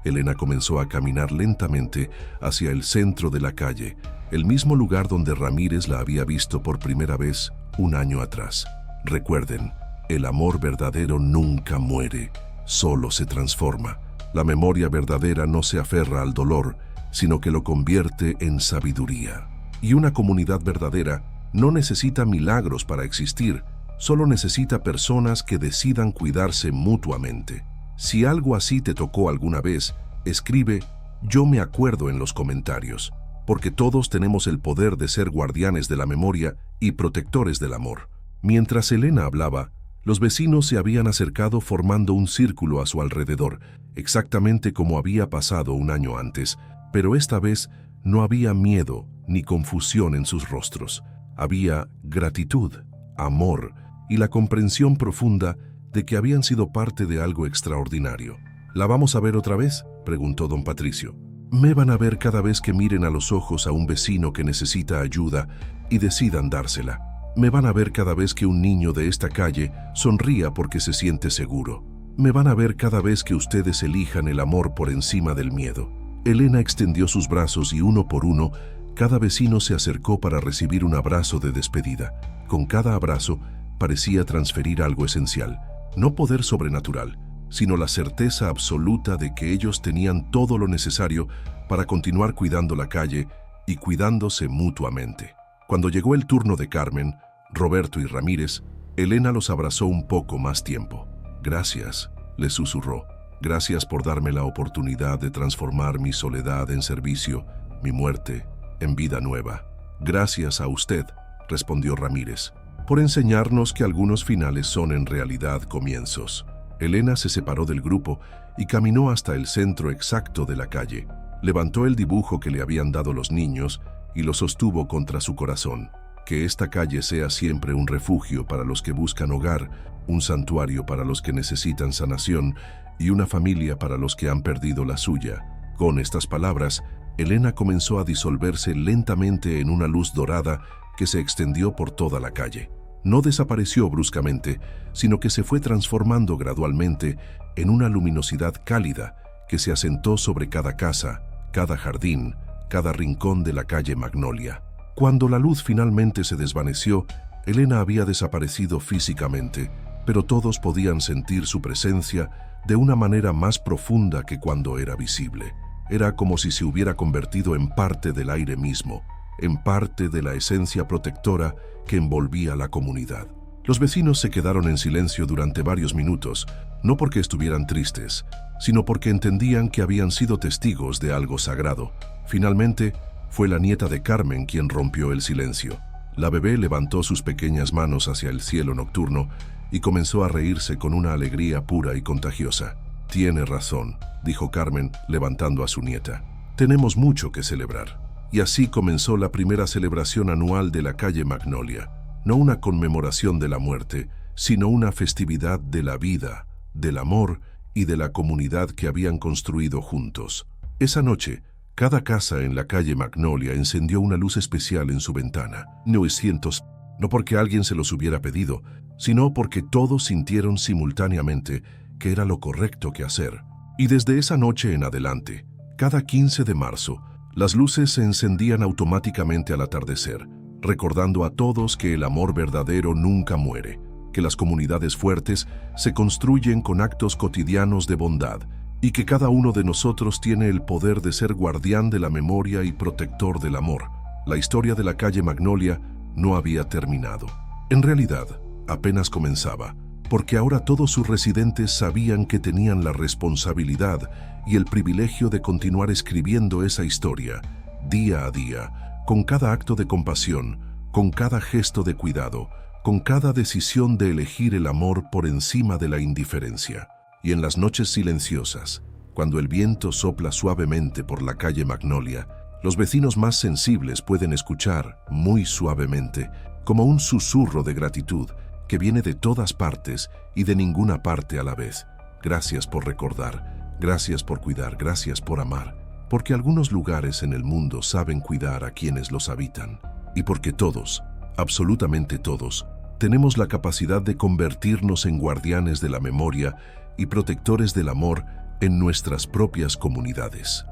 Elena comenzó a caminar lentamente hacia el centro de la calle, el mismo lugar donde Ramírez la había visto por primera vez un año atrás. Recuerden, el amor verdadero nunca muere, solo se transforma. La memoria verdadera no se aferra al dolor, sino que lo convierte en sabiduría. Y una comunidad verdadera no necesita milagros para existir, solo necesita personas que decidan cuidarse mutuamente. Si algo así te tocó alguna vez, escribe «Yo me acuerdo» en los comentarios. porque todos tenemos el poder de ser guardianes de la memoria y protectores del amor. Mientras Elena hablaba, los vecinos se habían acercado formando un círculo a su alrededor, exactamente como había pasado un año antes, pero esta vez no había miedo ni confusión en sus rostros. Había gratitud, amor y la comprensión profunda de que habían sido parte de algo extraordinario. ¿La vamos a ver otra vez?, preguntó don Patricio. Me van a ver cada vez que miren a los ojos a un vecino que necesita ayuda y decidan dársela. Me van a ver cada vez que un niño de esta calle sonría porque se siente seguro. Me van a ver cada vez que ustedes elijan el amor por encima del miedo. Elena extendió sus brazos y uno por uno, cada vecino se acercó para recibir un abrazo de despedida. Con cada abrazo parecía transferir algo esencial, no poder sobrenatural, sino la certeza absoluta de que ellos tenían todo lo necesario para continuar cuidando la calle y cuidándose mutuamente. Cuando llegó el turno de Carmen, Roberto y Ramírez, Elena los abrazó un poco más tiempo. «Gracias», les susurró. «Gracias por darme la oportunidad de transformar mi soledad en servicio, mi muerte en vida nueva». «Gracias a usted», respondió Ramírez, «por enseñarnos que algunos finales son en realidad comienzos». Elena se separó del grupo y caminó hasta el centro exacto de la calle. Levantó el dibujo que le habían dado los niños y lo sostuvo contra su corazón. Que esta calle sea siempre un refugio para los que buscan hogar, un santuario para los que necesitan sanación y una familia para los que han perdido la suya. Con estas palabras, Elena comenzó a disolverse lentamente en una luz dorada que se extendió por toda la calle. No desapareció bruscamente, sino que se fue transformando gradualmente en una luminosidad cálida que se asentó sobre cada casa, cada jardín, cada rincón de la calle Magnolia. Cuando la luz finalmente se desvaneció, Elena había desaparecido físicamente, pero todos podían sentir su presencia de una manera más profunda que cuando era visible. Era como si se hubiera convertido en parte del aire mismo, en parte de la esencia protectora que envolvía la comunidad. Los vecinos se quedaron en silencio durante varios minutos, no porque estuvieran tristes, sino porque entendían que habían sido testigos de algo sagrado. Finalmente, fue la nieta de Carmen quien rompió el silencio. La bebé levantó sus pequeñas manos hacia el cielo nocturno y comenzó a reírse con una alegría pura y contagiosa. «Tiene razón», dijo Carmen, levantando a su nieta. «Tenemos mucho que celebrar». Y así comenzó la primera celebración anual de la calle Magnolia. No una conmemoración de la muerte, sino una festividad de la vida, del amor y de la comunidad que habían construido juntos. Esa noche, cada casa en la calle Magnolia encendió una luz especial en su ventana. 900, no porque alguien se los hubiera pedido, sino porque todos sintieron simultáneamente que era lo correcto que hacer. Y desde esa noche en adelante, cada 15 de marzo, las luces se encendían automáticamente al atardecer, recordando a todos que el amor verdadero nunca muere, que las comunidades fuertes se construyen con actos cotidianos de bondad y que cada uno de nosotros tiene el poder de ser guardián de la memoria y protector del amor. La historia de la calle Magnolia no había terminado. En realidad, apenas comenzaba, porque ahora todos sus residentes sabían que tenían la responsabilidad y el privilegio de continuar escribiendo esa historia, día a día, con cada acto de compasión, con cada gesto de cuidado, con cada decisión de elegir el amor por encima de la indiferencia. Y en las noches silenciosas, cuando el viento sopla suavemente por la calle Magnolia, los vecinos más sensibles pueden escuchar, muy suavemente, como un susurro de gratitud que viene de todas partes y de ninguna parte a la vez. Gracias por recordar, gracias por cuidar, gracias por amar, porque algunos lugares en el mundo saben cuidar a quienes los habitan, y porque todos, absolutamente todos, tenemos la capacidad de convertirnos en guardianes de la memoria y protectores del amor en nuestras propias comunidades.